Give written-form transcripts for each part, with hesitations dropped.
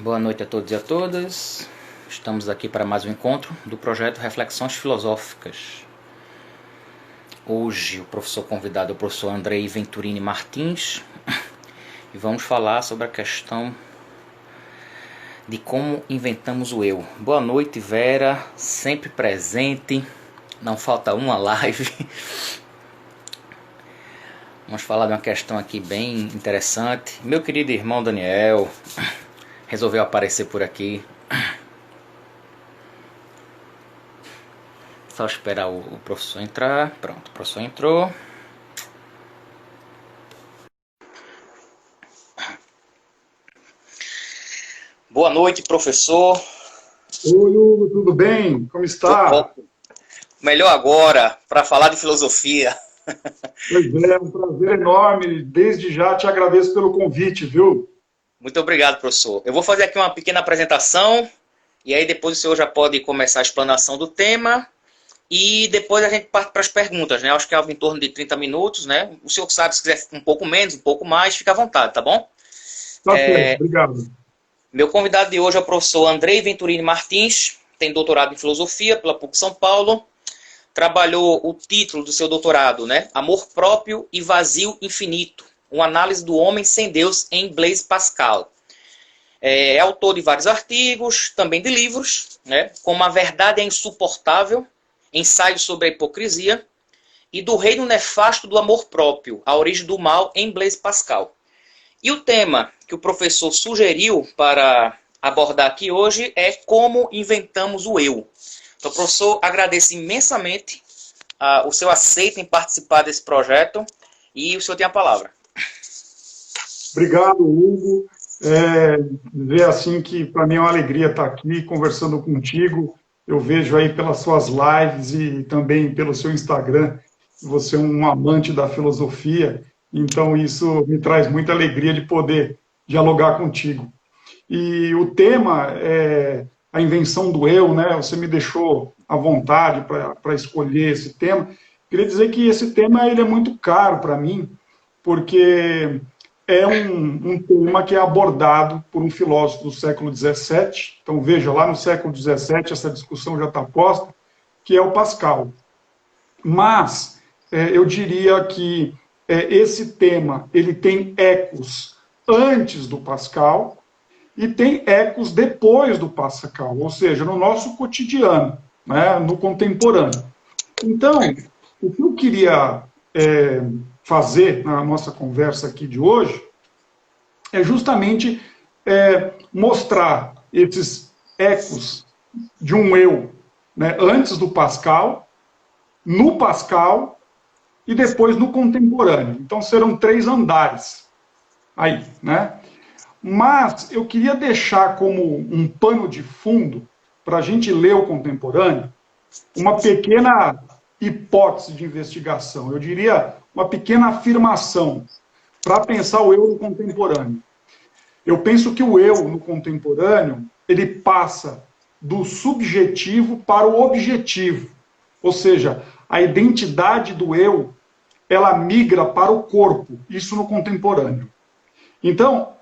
Boa noite a todos e a todas. Estamos aqui para mais um encontro do projeto Reflexões Filosóficas. Hoje o professor convidado é o professor Andrei Venturini Martins e vamos falar sobre a questão de como inventamos o eu. Boa noite, Vera, sempre presente, não falta uma live. Vamos falar de uma questão aqui bem interessante. Meu querido irmão Daniel resolveu aparecer por aqui. Só esperar o professor entrar. Pronto, o professor entrou. Boa noite, professor. Oi, Hugo, tudo bem? Como está? Melhor agora, para falar de filosofia. Pois é, um prazer enorme. Desde já te agradeço pelo convite, viu? Muito obrigado, professor. Eu vou fazer aqui uma pequena apresentação, e aí depois o senhor já pode começar a explanação do tema, e depois a gente parte para as perguntas, né? Acho que é algo em torno de 30 minutos, né? O senhor sabe, se quiser um pouco menos, um pouco mais, fica à vontade, tá bom? Tá certo, obrigado. Meu convidado de hoje é o professor Andrei Venturini Martins, tem doutorado em filosofia pela PUC São Paulo, trabalhou o título do seu doutorado, né? Amor Próprio e Vazio Infinito, uma análise do homem sem Deus em Blaise Pascal. É autor de vários artigos, também de livros, né? Como A Verdade é Insuportável, Ensaio sobre a Hipocrisia, e do Reino Nefasto do Amor Próprio, A Origem do Mal em Blaise Pascal. E o tema que o professor sugeriu para abordar aqui hoje é como inventamos o eu. Então, professor, agradeço imensamente o seu aceito em participar desse projeto e o senhor tem a palavra. Obrigado, Hugo. Dizer assim que para mim é uma alegria estar aqui conversando contigo. Eu vejo aí pelas suas lives e também pelo seu Instagram que você é um amante da filosofia, então isso me traz muita alegria de poder dialogar contigo. E o tema é a invenção do eu, né? Você me deixou à vontade para escolher esse tema. Queria dizer que esse tema ele é muito caro para mim, porque é um tema que é abordado por um filósofo do século XVII. Então, veja, lá no século XVII, essa discussão já está posta, que é o Pascal. Mas eu diria que esse tema ele tem ecos antes do Pascal, e tem ecos depois do Pascal, ou seja, no nosso cotidiano, né, no contemporâneo. Então, o que eu queria fazer na nossa conversa aqui de hoje é justamente mostrar esses ecos de um eu, né, antes do Pascal, no Pascal e depois no contemporâneo. Então serão 3 andares aí, né? Mas eu queria deixar como um pano de fundo, para a gente ler o contemporâneo, uma pequena hipótese de investigação, eu diria uma pequena afirmação, para pensar o eu no contemporâneo. Eu penso que o eu no contemporâneo, ele passa do subjetivo para o objetivo, ou seja, a identidade do eu, ela migra para o corpo, isso no contemporâneo. Então,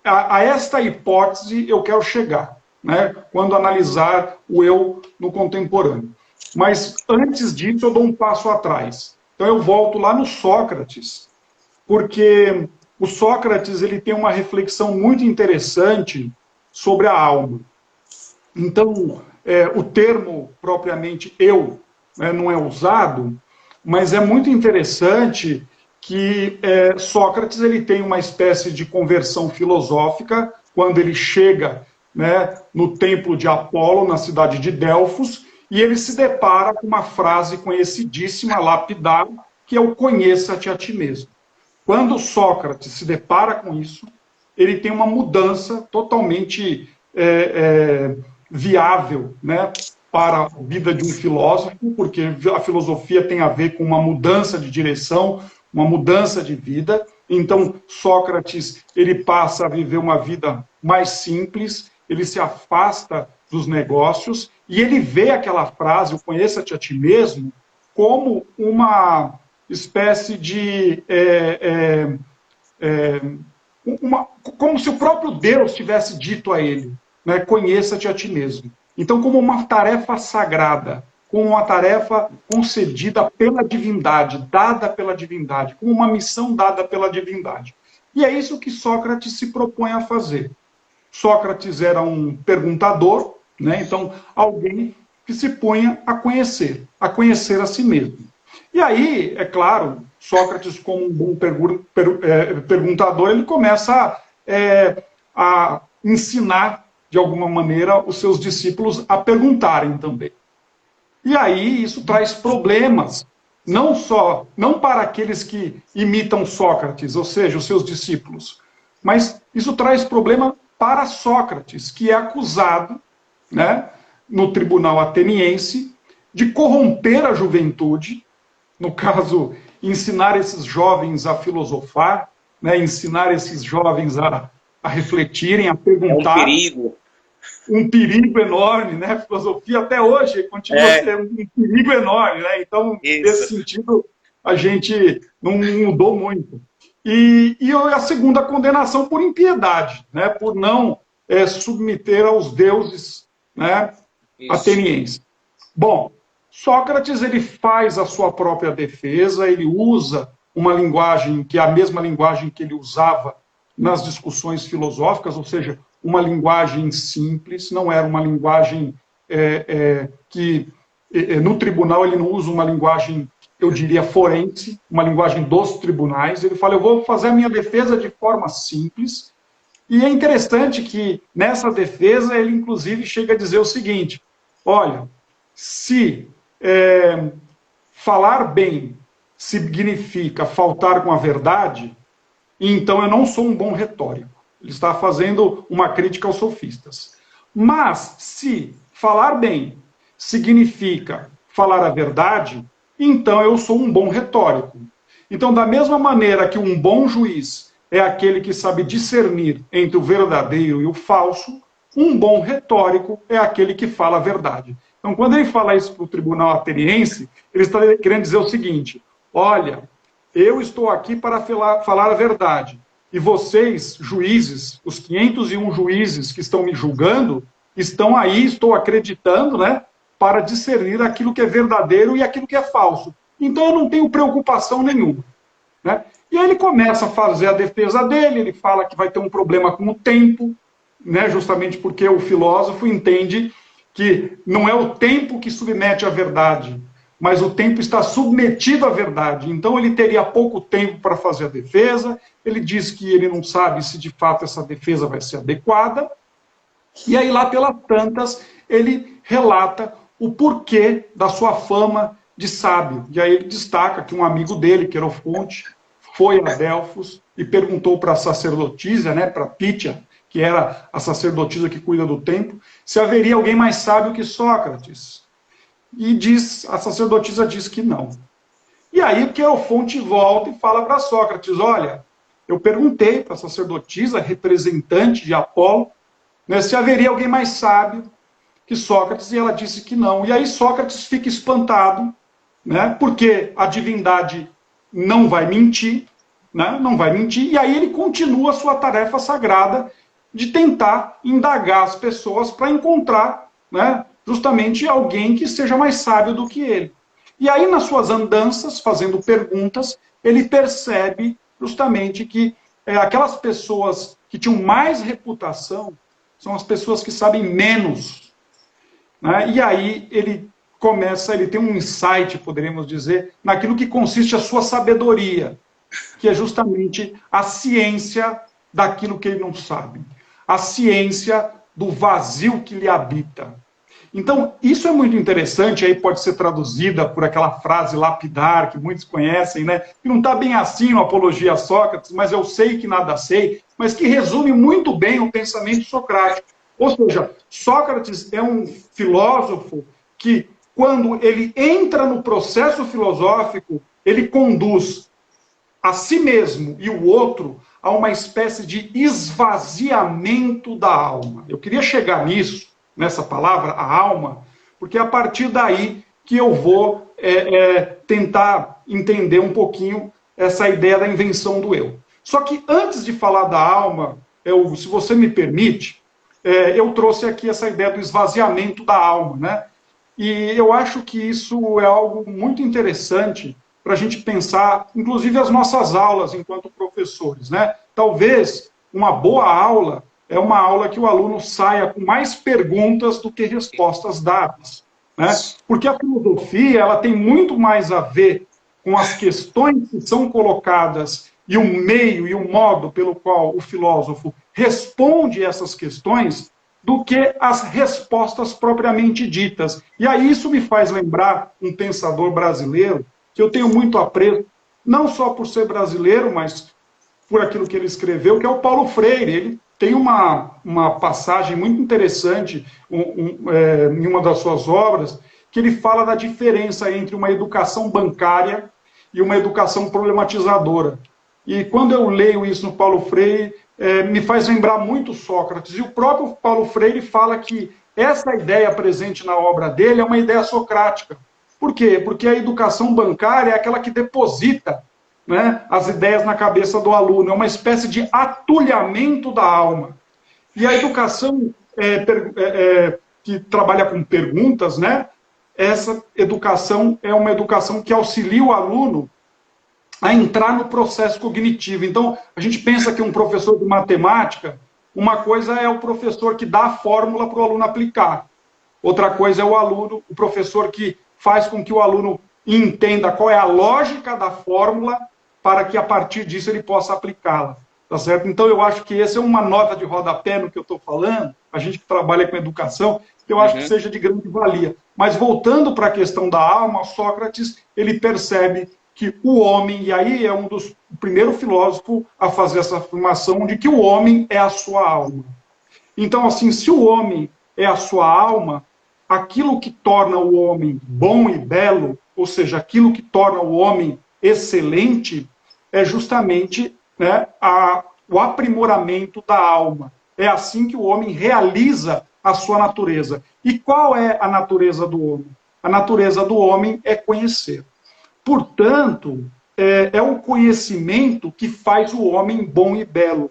a esta hipótese eu quero chegar, né, quando analisar o eu no contemporâneo. Mas antes disso eu dou um passo atrás. Então eu volto lá no Sócrates, porque o Sócrates ele tem uma reflexão muito interessante sobre a alma. Então, o termo propriamente eu, né, não é usado, mas é muito interessante que Sócrates ele tem uma espécie de conversão filosófica quando ele chega, né, no templo de Apolo, na cidade de Delfos, e ele se depara com uma frase conhecidíssima, lapidar, que é o conheça-te a ti mesmo. Quando Sócrates se depara com isso, ele tem uma mudança totalmente viável, né, para a vida de um filósofo, porque a filosofia tem a ver com uma mudança de direção, uma mudança de vida. Então, Sócrates, ele passa a viver uma vida mais simples, ele se afasta dos negócios, e ele vê aquela frase, o conheça-te a ti mesmo, como uma espécie de como se o próprio Deus tivesse dito a ele, né, conheça-te a ti mesmo. Então, como uma tarefa sagrada, como uma tarefa concedida pela divindade, dada pela divindade, como uma missão dada pela divindade. E é isso que Sócrates se propõe a fazer. Sócrates era um perguntador, né? Então, alguém que se punha a conhecer a si mesmo. E aí, é claro, Sócrates, como um bom perguntador, ele começa a ensinar, de alguma maneira, os seus discípulos a perguntarem também. E aí isso traz problemas, não para aqueles que imitam Sócrates, ou seja, os seus discípulos, mas isso traz problema para Sócrates, que é acusado, né, no tribunal ateniense de corromper a juventude, no caso, ensinar esses jovens a filosofar, né, ensinar esses jovens a refletirem, a perguntar. É um perigo. Um perigo enorme, né? A filosofia até hoje continua sendo um perigo enorme, né? Então, nesse sentido, a gente não mudou muito. E a segunda condenação por impiedade, né? Por não submeter aos deuses, né, atenienses. Bom, Sócrates ele faz a sua própria defesa, ele usa uma linguagem que é a mesma linguagem que ele usava nas discussões filosóficas, ou seja, uma linguagem simples, não era uma linguagem que, no tribunal, ele não usa uma linguagem, eu diria, forense, uma linguagem dos tribunais. Ele fala, eu vou fazer a minha defesa de forma simples. E é interessante que, nessa defesa, ele, inclusive, chega a dizer o seguinte, olha, se falar bem significa faltar com a verdade, então eu não sou um bom retórico. Ele está fazendo uma crítica aos sofistas. Mas, se falar bem significa falar a verdade, então eu sou um bom retórico. Então, da mesma maneira que um bom juiz é aquele que sabe discernir entre o verdadeiro e o falso, um bom retórico é aquele que fala a verdade. Então, quando ele fala isso para o tribunal ateniense, ele está querendo dizer o seguinte, olha, eu estou aqui para falar a verdade. E vocês, juízes, os 501 juízes que estão me julgando, estão aí, estou acreditando, né, para discernir aquilo que é verdadeiro e aquilo que é falso. Então eu não tenho preocupação nenhuma. Né? E aí ele começa a fazer a defesa dele, ele fala que vai ter um problema com o tempo, né, justamente porque o filósofo entende que não é o tempo que submete à verdade, mas o tempo está submetido à verdade. Então ele teria pouco tempo para fazer a defesa, ele diz que ele não sabe se de fato essa defesa vai ser adequada, e aí lá pelas tantas ele relata o porquê da sua fama de sábio. E aí ele destaca que um amigo dele, Querofonte, foi a Delfos e perguntou para a sacerdotisa, né, para Pítia, que era a sacerdotisa que cuida do templo, se haveria alguém mais sábio que Sócrates. E a sacerdotisa diz que não. E aí Querofonte volta e fala para Sócrates, olha, eu perguntei para a sacerdotisa, representante de Apolo, né, se haveria alguém mais sábio que Sócrates, e ela disse que não. E aí Sócrates fica espantado, né, porque a divindade não vai mentir, né, não vai mentir, e aí ele continua a sua tarefa sagrada de tentar indagar as pessoas para encontrar, né, justamente alguém que seja mais sábio do que ele. E aí, nas suas andanças, fazendo perguntas, ele percebe justamente que aquelas pessoas que tinham mais reputação são as pessoas que sabem menos. Né? E aí ele tem um insight, poderíamos dizer, naquilo que consiste a sua sabedoria, que é justamente a ciência daquilo que ele não sabe. A ciência do vazio que lhe habita. Então, isso é muito interessante, aí pode ser traduzida por aquela frase lapidar, que muitos conhecem, né? Que não está bem assim no Apologia a Sócrates, mas eu sei que nada sei, mas que resume muito bem o pensamento socrático. Ou seja, Sócrates é um filósofo que, quando ele entra no processo filosófico, ele conduz a si mesmo e o outro a uma espécie de esvaziamento da alma. Eu queria chegar nisso, nessa palavra, a alma, porque é a partir daí que eu vou tentar entender um pouquinho essa ideia da invenção do eu. Só que antes de falar da alma, se você me permite, eu trouxe aqui essa ideia do esvaziamento da alma, né? E eu acho que isso é algo muito interessante para a gente pensar, inclusive as nossas aulas enquanto professores, né? Talvez uma boa aula é uma aula que o aluno saia com mais perguntas do que respostas dadas, né? Porque a filosofia, ela tem muito mais a ver com as questões que são colocadas e o meio e o modo pelo qual o filósofo responde essas questões do que as respostas propriamente ditas. E aí isso me faz lembrar um pensador brasileiro que eu tenho muito apreço, não só por ser brasileiro, mas por aquilo que ele escreveu, que é o Paulo Freire. Ele tem uma passagem muito interessante em uma das suas obras, que ele fala da diferença entre uma educação bancária e uma educação problematizadora. E quando eu leio isso no Paulo Freire, me faz lembrar muito Sócrates. E o próprio Paulo Freire fala que essa ideia presente na obra dele é uma ideia socrática. Por quê? Porque a educação bancária é aquela que deposita, né, as ideias na cabeça do aluno, é uma espécie de atulhamento da alma. E a educação que trabalha com perguntas, né, essa educação é uma educação que auxilia o aluno a entrar no processo cognitivo. Então, a gente pensa que um professor de matemática, uma coisa é o professor que dá a fórmula para o aluno aplicar. Outra coisa é o professor que faz com que o aluno entenda qual é a lógica da fórmula para que, a partir disso, ele possa aplicá-la. Tá certo? Então, eu acho que essa é uma nota de rodapé no que eu estou falando, a gente que trabalha com educação, que eu acho que seja de grande valia. Mas, voltando para a questão da alma, Sócrates, ele percebe que o homem, e aí é o primeiro filósofo a fazer essa afirmação de que o homem é a sua alma. Então, assim, se o homem é a sua alma, aquilo que torna o homem bom e belo, ou seja, aquilo que torna o homem excelente, é justamente, né, o aprimoramento da alma. É assim que o homem realiza a sua natureza. E qual é a natureza do homem? A natureza do homem é conhecer. Portanto, é o conhecimento que faz o homem bom e belo.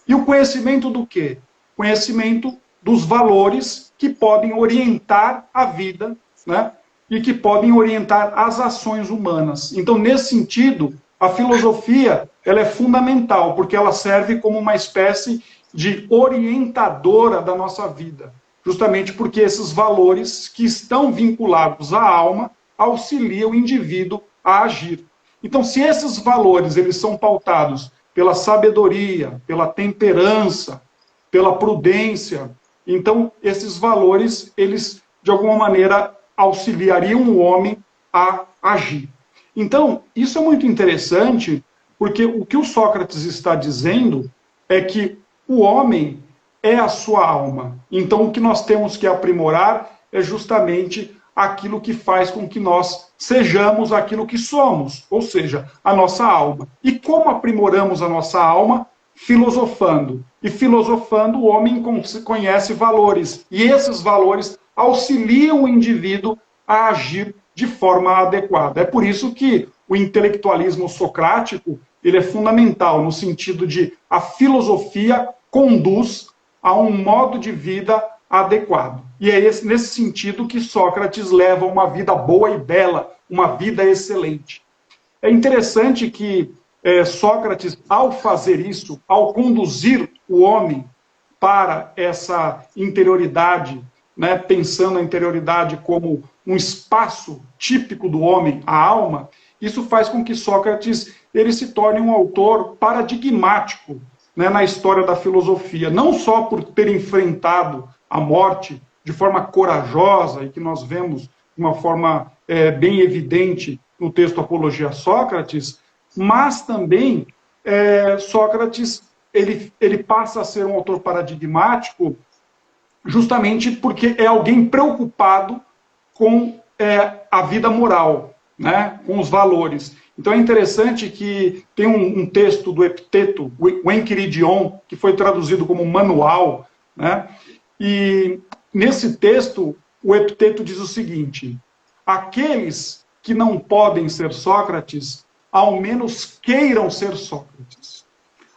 E o conhecimento do quê? Conhecimento dos valores que podem orientar a vida, né? E que podem orientar as ações humanas. Então, nesse sentido, a filosofia ela é fundamental, porque ela serve como uma espécie de orientadora da nossa vida. Justamente porque esses valores que estão vinculados à alma auxilia o indivíduo a agir. Então, se esses valores eles são pautados pela sabedoria, pela temperança, pela prudência, então esses valores, eles, de alguma maneira, auxiliariam o homem a agir. Então, isso é muito interessante, porque o que o Sócrates está dizendo é que o homem é a sua alma. Então, o que nós temos que aprimorar é justamente aquilo que faz com que nós sejamos aquilo que somos, ou seja, a nossa alma. E como aprimoramos a nossa alma? Filosofando. E filosofando, o homem conhece valores. E esses valores auxiliam o indivíduo a agir de forma adequada. É por isso que o intelectualismo socrático ele é fundamental, no sentido de a filosofia conduz a um modo de vida adequado. E é nesse sentido que Sócrates leva uma vida boa e bela, uma vida excelente. É interessante que Sócrates, ao fazer isso, ao conduzir o homem para essa interioridade, né, pensando a interioridade como um espaço típico do homem, a alma, isso faz com que Sócrates ele se torne um autor paradigmático, né, na história da filosofia, não só por ter enfrentado a morte de forma corajosa, e que nós vemos de uma forma bem evidente no texto Apologia a Sócrates, mas também Sócrates ele passa a ser um autor paradigmático justamente porque é alguém preocupado com a vida moral, né, com os valores. Então é interessante que tem um texto do Epiteto, o Enquiridion, que foi traduzido como manual, né, e nesse texto o Epiteto diz o seguinte: aqueles que não podem ser Sócrates, ao menos queiram ser Sócrates.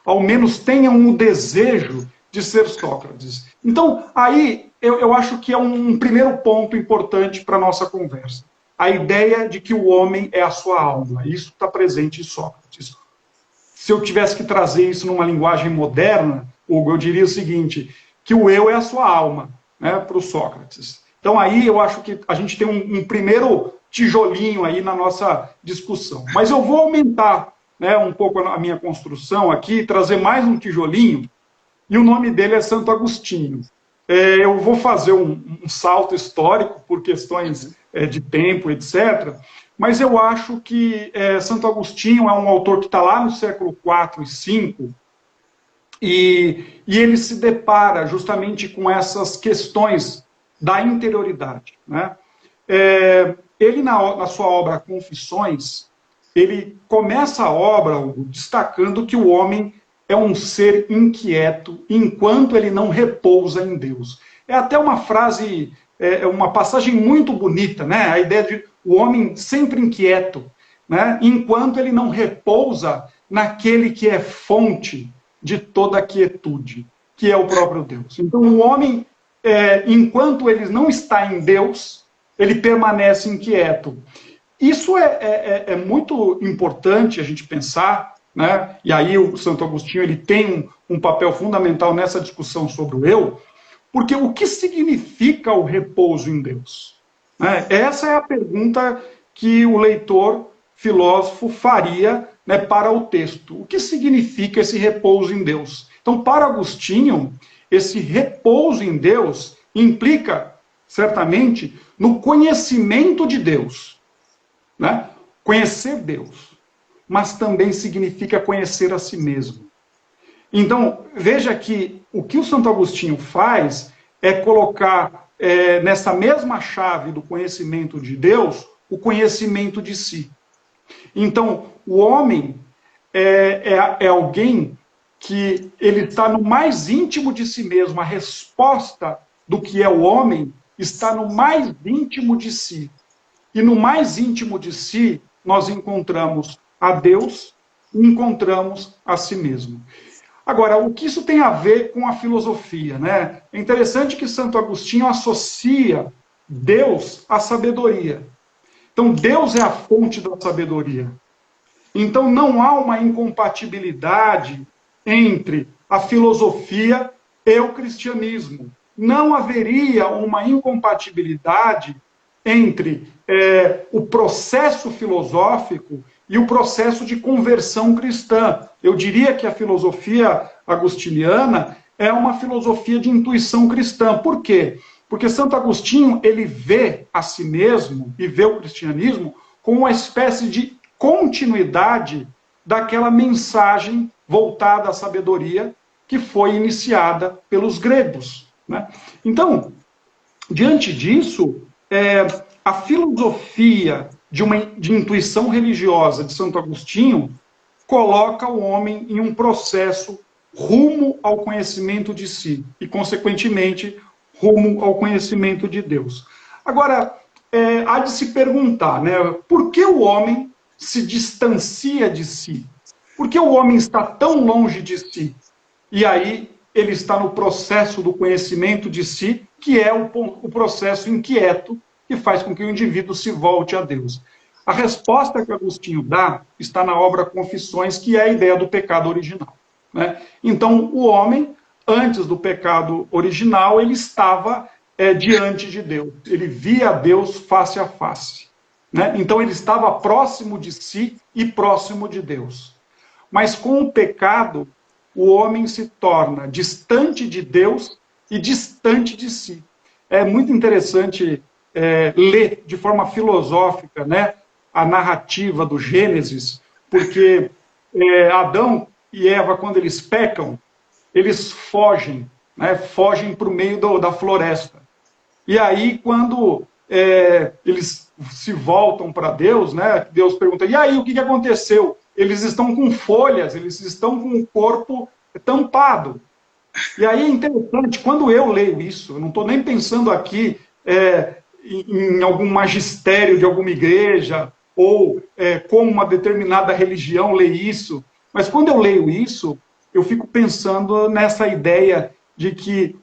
ao menos tenham o desejo de ser Sócrates. Então, aí eu acho que é um primeiro ponto importante para a nossa conversa. A ideia de que o homem é a sua alma. Isso está presente em Sócrates. Se eu tivesse que trazer isso numa linguagem moderna, Hugo, eu diria o seguinte, que o eu é a sua alma, né, para o Sócrates. Então aí eu acho que a gente tem um primeiro tijolinho aí na nossa discussão. Mas eu vou aumentar, né, um pouco a minha construção aqui, trazer mais um tijolinho, e o nome dele é Santo Agostinho. Eu vou fazer um salto histórico por questões de tempo, etc., mas eu acho que Santo Agostinho é um autor que está lá no século IV e V, e ele se depara justamente com essas questões da interioridade, né? Ele, na sua obra Confissões, ele começa a obra, Hugo, destacando que o homem é um ser inquieto enquanto ele não repousa em Deus. É até uma frase, uma passagem muito bonita, né? A ideia de o homem sempre inquieto, né? Enquanto ele não repousa naquele que é fonte de toda a quietude, que é o próprio Deus. Então, o homem, enquanto ele não está em Deus, ele permanece inquieto. Isso é muito importante a gente pensar, né? E aí o Santo Agostinho ele tem um papel fundamental nessa discussão sobre o eu, porque o que significa o repouso em Deus? Né? Essa é a pergunta que o leitor filósofo faria, né, para o texto. O que significa esse repouso em Deus? Então, para Agostinho, esse repouso em Deus implica, certamente, no conhecimento de Deus. Né? Conhecer Deus. Mas também significa conhecer a si mesmo. Então, veja que o que o Santo Agostinho faz é colocar nessa mesma chave do conhecimento de Deus, o conhecimento de si. Então, o homem é alguém que ele está no mais íntimo de si mesmo. A resposta do que é o homem está no mais íntimo de si. E no mais íntimo de si, nós encontramos a Deus e encontramos a si mesmo. Agora, o que isso tem a ver com a filosofia, né? É interessante que Santo Agostinho associa Deus à sabedoria. Então, Deus é a fonte da sabedoria. Então, não há uma incompatibilidade entre a filosofia e o cristianismo. Não haveria uma incompatibilidade entre o processo filosófico e o processo de conversão cristã. Eu diria que a filosofia agostiniana é uma filosofia de intuição cristã. Por quê? Porque Santo Agostinho, ele vê a si mesmo e vê o cristianismo como uma espécie de continuidade daquela mensagem voltada à sabedoria que foi iniciada pelos gregos. Né? Então, diante disso, a filosofia de intuição religiosa de Santo Agostinho coloca o homem em um processo rumo ao conhecimento de si e, consequentemente, rumo ao conhecimento de Deus. Agora, há de se perguntar, né, por que o homem se distancia de si? Por que o homem está tão longe de si? E aí ele está no processo do conhecimento de si, que é o processo inquieto que faz com que o indivíduo se volte a Deus. A resposta que Agostinho dá está na obra Confissões, que é a ideia do pecado original. Né? Então, o homem, antes do pecado original, ele estava diante de Deus. Ele via Deus face a face. Né? Então, ele estava próximo de si e próximo de Deus. Mas com o pecado, o homem se torna distante de Deus e distante de si. É muito interessante ler de forma filosófica, né, a narrativa do Gênesis, porque Adão e Eva, quando eles pecam, eles fogem, né, fogem para o meio da floresta. E aí, quando eles se voltam para Deus, né, Deus pergunta, e aí, o que aconteceu? Eles estão com folhas, eles estão com o corpo tampado. E aí é interessante, quando eu leio isso, eu não estou nem pensando aqui em algum magistério de alguma igreja, ou como uma determinada religião lê isso, mas quando eu leio isso, eu fico pensando nessa ideia de que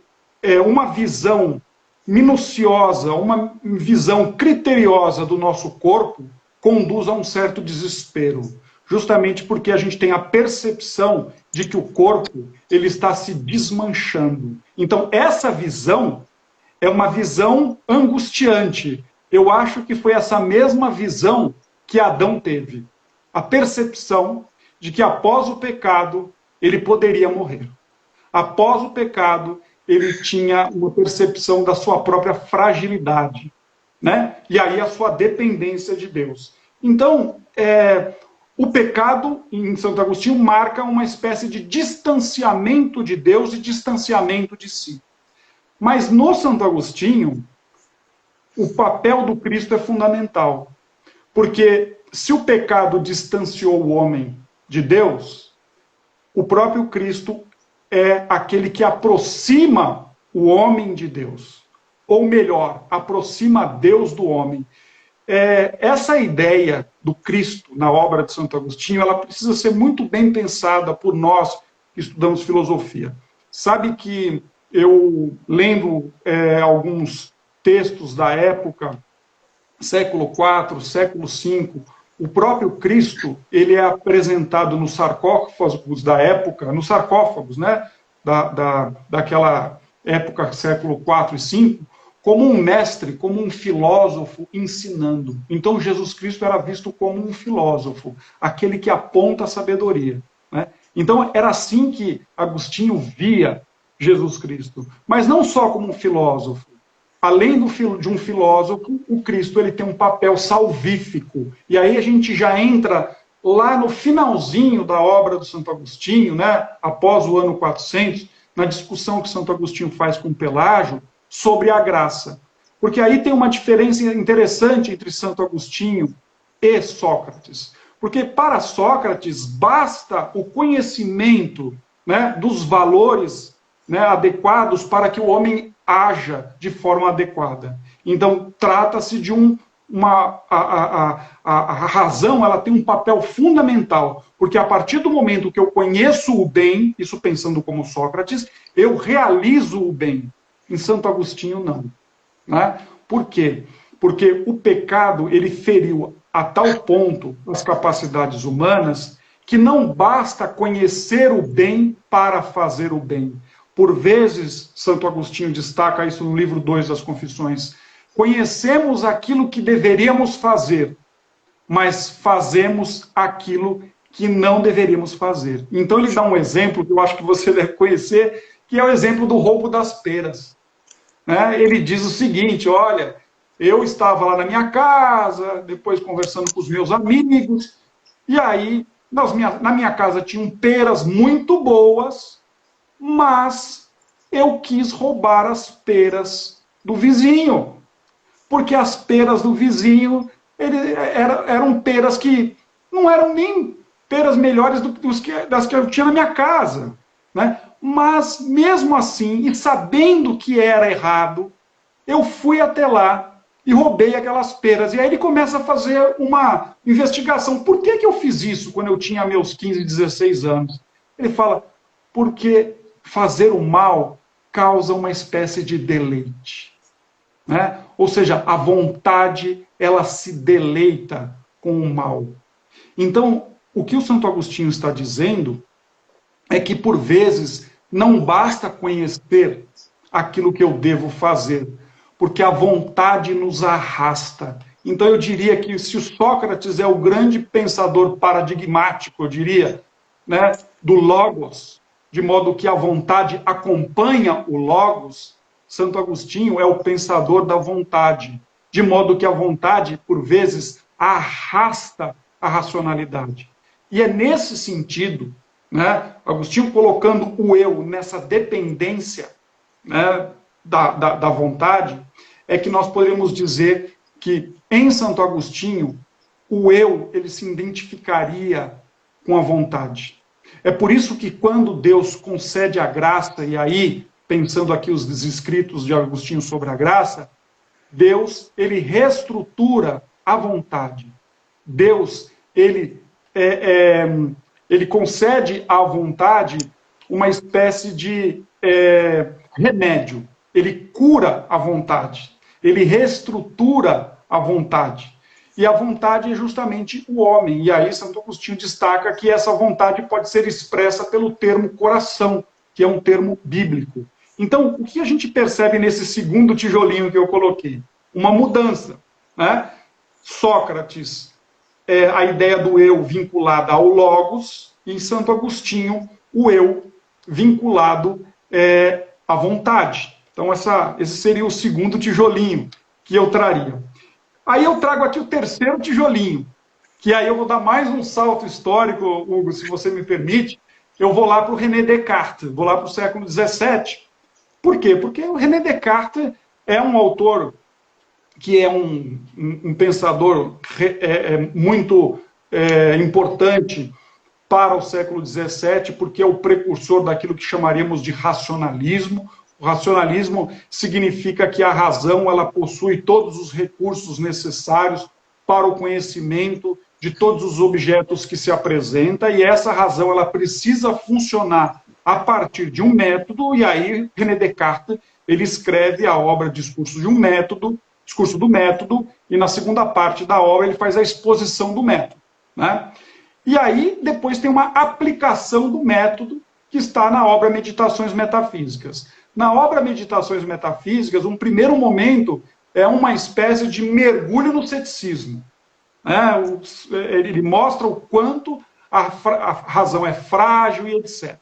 uma visão minuciosa, uma visão criteriosa do nosso corpo conduz a um certo desespero, justamente porque a gente tem a percepção de que o corpo ele está se desmanchando. Então, essa visão é uma visão angustiante. Eu acho que foi essa mesma visão que Adão teve. A percepção de que após o pecado, ele poderia morrer. Após o pecado, ele tinha uma percepção da sua própria fragilidade, né? E aí a sua dependência de Deus. Então, o pecado, em Santo Agostinho, marca uma espécie de distanciamento de Deus e distanciamento de si. Mas no Santo Agostinho, o papel do Cristo é fundamental. Porque se o pecado distanciou o homem de Deus, o próprio Cristo é aquele que aproxima o homem de Deus. Ou melhor, aproxima Deus do homem. Essa ideia do Cristo na obra de Santo Agostinho, ela precisa ser muito bem pensada por nós que estudamos filosofia. Sabe que eu lendo alguns textos da época, século IV, século V, o próprio Cristo, ele é apresentado nos sarcófagos da época, nos sarcófagos, né, daquela época, século IV e V, como um mestre, como um filósofo ensinando. Então Jesus Cristo era visto como um filósofo, aquele que aponta a sabedoria, né? Então era assim que Agostinho via Jesus Cristo, mas não só como um filósofo. Além de um filósofo, o Cristo ele tem um papel salvífico. E aí a gente já entra lá no finalzinho da obra do Santo Agostinho, né, após o ano 400, na discussão que Santo Agostinho faz com Pelágio sobre a graça. Porque aí tem uma diferença interessante entre Santo Agostinho e Sócrates. Porque para Sócrates basta o conhecimento, né, dos valores, né, adequados para que o homem haja de forma adequada. Então, trata-se de a razão, ela tem um papel fundamental, porque a partir do momento que eu conheço o bem, isso pensando como Sócrates, eu realizo o bem. Em Santo Agostinho, não. Né? Por quê? Porque o pecado, ele feriu a tal ponto as capacidades humanas que não basta conhecer o bem para fazer o bem. Por vezes, Santo Agostinho destaca isso no livro 2 das Confissões, conhecemos aquilo que deveríamos fazer, mas fazemos aquilo que não deveríamos fazer. Então ele dá um exemplo que eu acho que você deve conhecer, que é o exemplo do roubo das peras. Né? Ele diz o seguinte, olha, eu estava lá na minha casa, depois conversando com os meus amigos, e aí na minha casa tinham peras muito boas, mas eu quis roubar as peras do vizinho, porque as peras do vizinho eram peras que não eram nem peras melhores das que eu tinha na minha casa, né? Mas, mesmo assim, e sabendo que era errado, eu fui até lá e roubei aquelas peras. E aí ele começa a fazer uma investigação. Por que eu fiz isso quando eu tinha meus 15, 16 anos? Ele fala, porque fazer o mal causa uma espécie de deleite. Né? Ou seja, a vontade, ela se deleita com o mal. Então, o que o Santo Agostinho está dizendo é que, por vezes, não basta conhecer aquilo que eu devo fazer, porque a vontade nos arrasta. Então, eu diria que se o Sócrates é o grande pensador paradigmático, eu diria, né, do Logos, de modo que a vontade acompanha o Logos, Santo Agostinho é o pensador da vontade, de modo que a vontade, por vezes, arrasta a racionalidade. E é nesse sentido, né, Agostinho colocando o eu nessa dependência, né, da vontade, é que nós podemos dizer que, em Santo Agostinho, o eu ele se identificaria com a vontade. É por isso que quando Deus concede a graça, e aí, pensando aqui os escritos de Agostinho sobre a graça, Deus, ele reestrutura a vontade. Deus, ele concede à vontade uma espécie de remédio. Ele cura a vontade, ele reestrutura a vontade. E a vontade é justamente o homem. E aí Santo Agostinho destaca que essa vontade pode ser expressa pelo termo coração, que é um termo bíblico. Então, o que a gente percebe nesse segundo tijolinho que eu coloquei? Uma mudança, né? Sócrates, a ideia do eu vinculada ao logos, e em Santo Agostinho, o eu vinculado à vontade. Então, esse seria o segundo tijolinho que eu traria. Aí eu trago aqui o terceiro tijolinho, que aí eu vou dar mais um salto histórico, Hugo, se você me permite. Eu vou lá para o René Descartes, vou lá para o século XVII. Por quê? Porque o René Descartes é um autor que é um pensador muito importante para o século XVII, porque é o precursor daquilo que chamaríamos de racionalismo. O racionalismo significa que a razão ela possui todos os recursos necessários para o conhecimento de todos os objetos que se apresenta, e essa razão ela precisa funcionar a partir de um método, e aí René Descartes ele escreve a obra Discurso do Método, e na segunda parte da obra ele faz a exposição do método, né? E aí depois tem uma aplicação do método que está na obra Meditações Metafísicas. Na obra Meditações Metafísicas, um primeiro momento é uma espécie de mergulho no ceticismo. Ele mostra o quanto a razão é frágil e etc.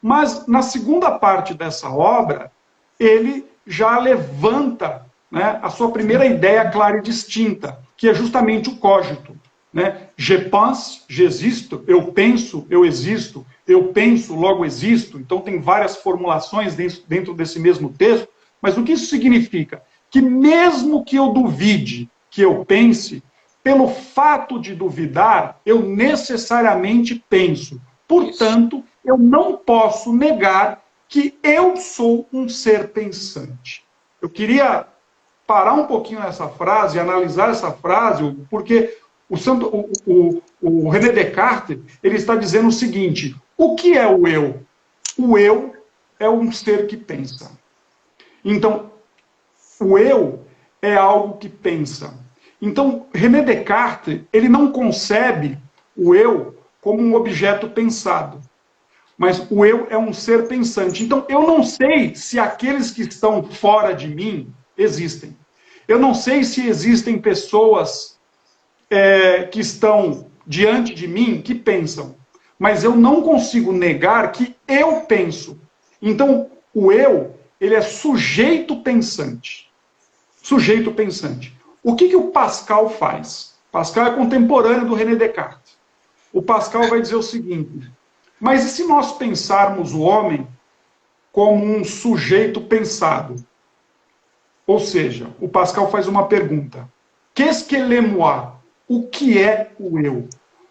Mas, na segunda parte dessa obra, ele já levanta, né, a sua primeira ideia clara e distinta, que é justamente o cogito. Né? Je pense, j'existe, eu penso, eu existo, eu penso, logo existo. Então tem várias formulações dentro desse mesmo texto, mas o que isso significa? Que mesmo que eu duvide que eu pense, pelo fato de duvidar, eu necessariamente penso. Portanto, eu não posso negar que eu sou um ser pensante. Eu queria parar um pouquinho nessa frase, analisar essa frase, porque o René Descartes ele está dizendo o seguinte: o que é o eu? O eu é um ser que pensa. Então, o eu é algo que pensa. Então, René Descartes ele não concebe o eu como um objeto pensado, mas o eu é um ser pensante. Então, eu não sei se aqueles que estão fora de mim existem. Eu não sei se existem pessoas que estão diante de mim que pensam, mas eu não consigo negar que eu penso. Então, o eu, ele é sujeito pensante. Sujeito pensante. O que o Pascal faz? Pascal é contemporâneo do René Descartes. O Pascal vai dizer o seguinte: mas e se nós pensarmos o homem como um sujeito pensado? Ou seja, o Pascal faz uma pergunta: qu'est-ce que le moi? O que é o eu?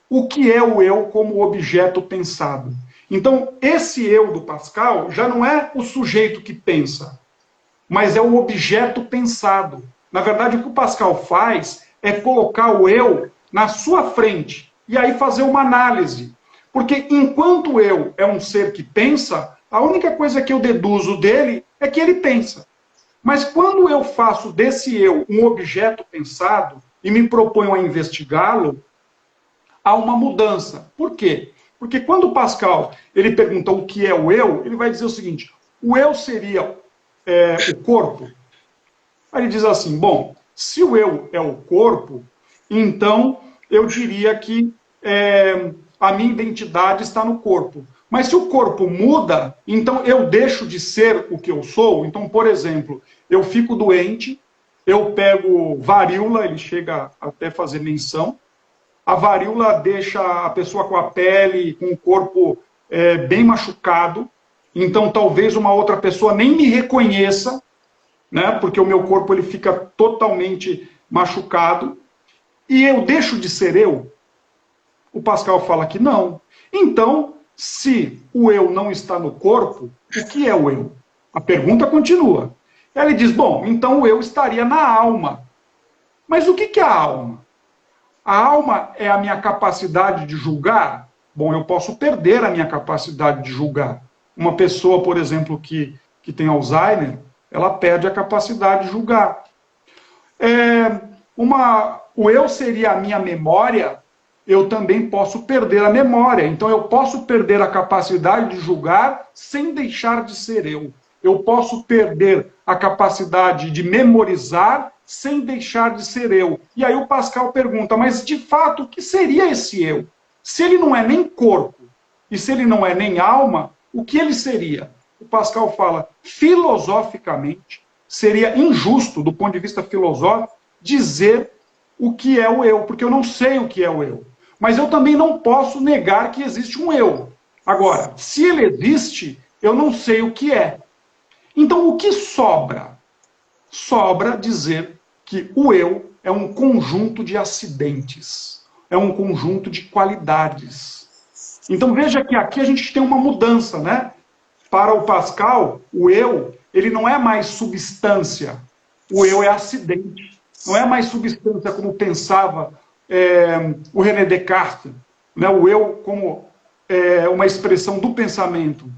O que é o eu como objeto pensado? Então, esse eu do Pascal já não é o sujeito que pensa, mas é o objeto pensado. Na verdade, o que o Pascal faz é colocar o eu na sua frente e aí fazer uma análise. Porque enquanto o eu é um ser que pensa, a única coisa que eu deduzo dele é que ele pensa. Mas quando eu faço desse eu um objeto pensado e me proponho a investigá-lo, há uma mudança. Por quê? Porque quando o Pascal ele pergunta o que é o eu, ele vai dizer o seguinte: o eu seria o corpo? Aí ele diz assim: bom, se o eu é o corpo, então eu diria que a minha identidade está no corpo. Mas se o corpo muda, então eu deixo de ser o que eu sou. Então, por exemplo, eu fico doente, eu pego varíola, ele chega até fazer menção. A varíola deixa a pessoa com a pele, com o corpo bem machucado. Então, talvez uma outra pessoa nem me reconheça, né? Porque o meu corpo ele fica totalmente machucado. E eu deixo de ser eu? O Pascal fala que não. Então, se o eu não está no corpo, o que é o eu? A pergunta continua. Ele diz: bom, então o eu estaria na alma. Mas o que é a alma? A alma é a minha capacidade de julgar? Bom, eu posso perder a minha capacidade de julgar. Uma pessoa, por exemplo, que tem Alzheimer, ela perde a capacidade de julgar. O eu seria a minha memória, eu também posso perder a memória. Então, eu posso perder a capacidade de julgar sem deixar de ser eu. Eu posso perder a capacidade de memorizar sem deixar de ser eu. E aí o Pascal pergunta, mas de fato, o que seria esse eu? Se ele não é nem corpo, e se ele não é nem alma, o que ele seria? O Pascal fala, filosoficamente, seria injusto, do ponto de vista filosófico, dizer o que é o eu, porque eu não sei o que é o eu. Mas eu também não posso negar que existe um eu. Agora, se ele existe, eu não sei o que é. Então, o que sobra? Sobra dizer que o eu é um conjunto de acidentes, é um conjunto de qualidades. Então, veja que aqui a gente tem uma mudança, né? Para o Pascal, o eu, ele não é mais substância, o eu é acidente. Não é mais substância como pensava o René Descartes, né? O eu como uma expressão do pensamento.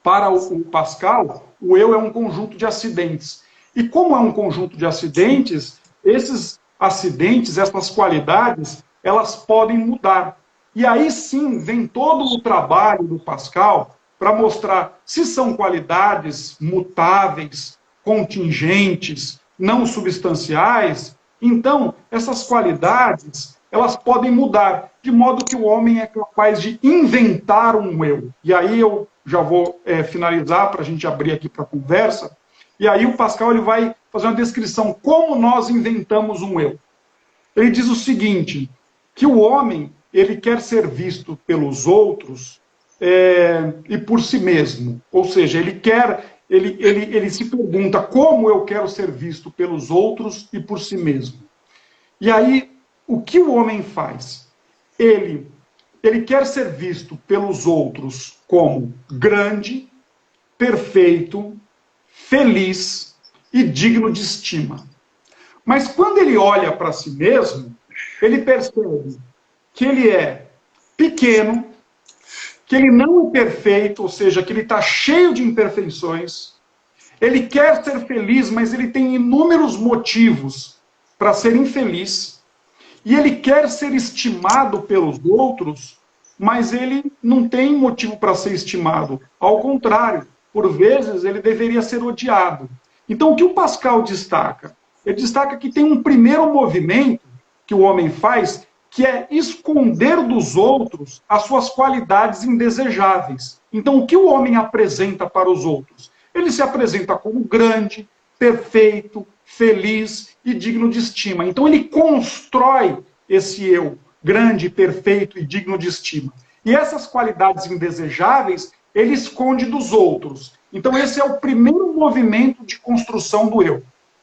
Para o Pascal, o eu é um conjunto de acidentes. E como é um conjunto de acidentes, esses acidentes, essas qualidades, elas podem mudar. E aí sim vem todo o trabalho do Pascal para mostrar se são qualidades mutáveis, contingentes, não substanciais. Então, essas qualidades, elas podem mudar, de modo que o homem é capaz de inventar um eu. E aí eu já vou finalizar para a gente abrir aqui para a conversa. E aí o Pascal ele vai fazer uma descrição como nós inventamos um eu. Ele diz o seguinte, que o homem ele quer ser visto pelos outros e por si mesmo. Ou seja, ele se pergunta como eu quero ser visto pelos outros e por si mesmo. E aí, o que o homem faz? Ele quer ser visto pelos outros como grande, perfeito, feliz e digno de estima. Mas quando ele olha para si mesmo, ele percebe que ele é pequeno, que ele não é perfeito, ou seja, que ele está cheio de imperfeições. Ele quer ser feliz, mas ele tem inúmeros motivos para ser infeliz. E ele quer ser estimado pelos outros, mas ele não tem motivo para ser estimado. Ao contrário, por vezes ele deveria ser odiado. Então o que o Pascal destaca? Ele destaca que tem um primeiro movimento que o homem faz, que é esconder dos outros as suas qualidades indesejáveis. Então o que o homem apresenta para os outros? Ele se apresenta como grande, perfeito, feliz e digno de estima. Então ele constrói esse eu, grande, perfeito e digno de estima. E essas qualidades indesejáveis, ele esconde dos outros. Então esse é o primeiro movimento de construção do eu.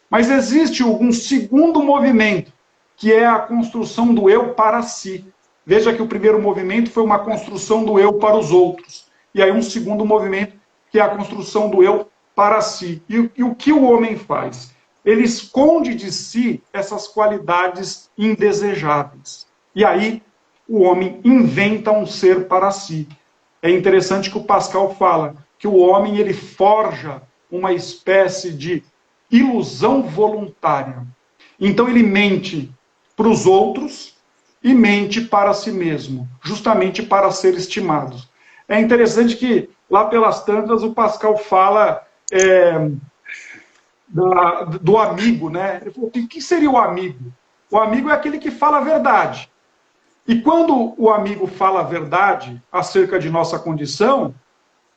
Mas existe um segundo movimento, que é a construção do eu para si. Veja que o primeiro movimento foi uma construção do eu para os outros. E aí um segundo movimento, que é a construção do eu para si. E o que o homem faz? Ele esconde de si essas qualidades indesejáveis. E aí o homem inventa um ser para si. É interessante que o Pascal fala que o homem ele forja uma espécie de ilusão voluntária. Então ele mente para os outros e mente para si mesmo, justamente para ser estimado. É interessante que lá pelas tantas o Pascal fala do amigo, né? Ele falou, o que seria o amigo? O amigo é aquele que fala a verdade. E quando o amigo fala a verdade acerca de nossa condição,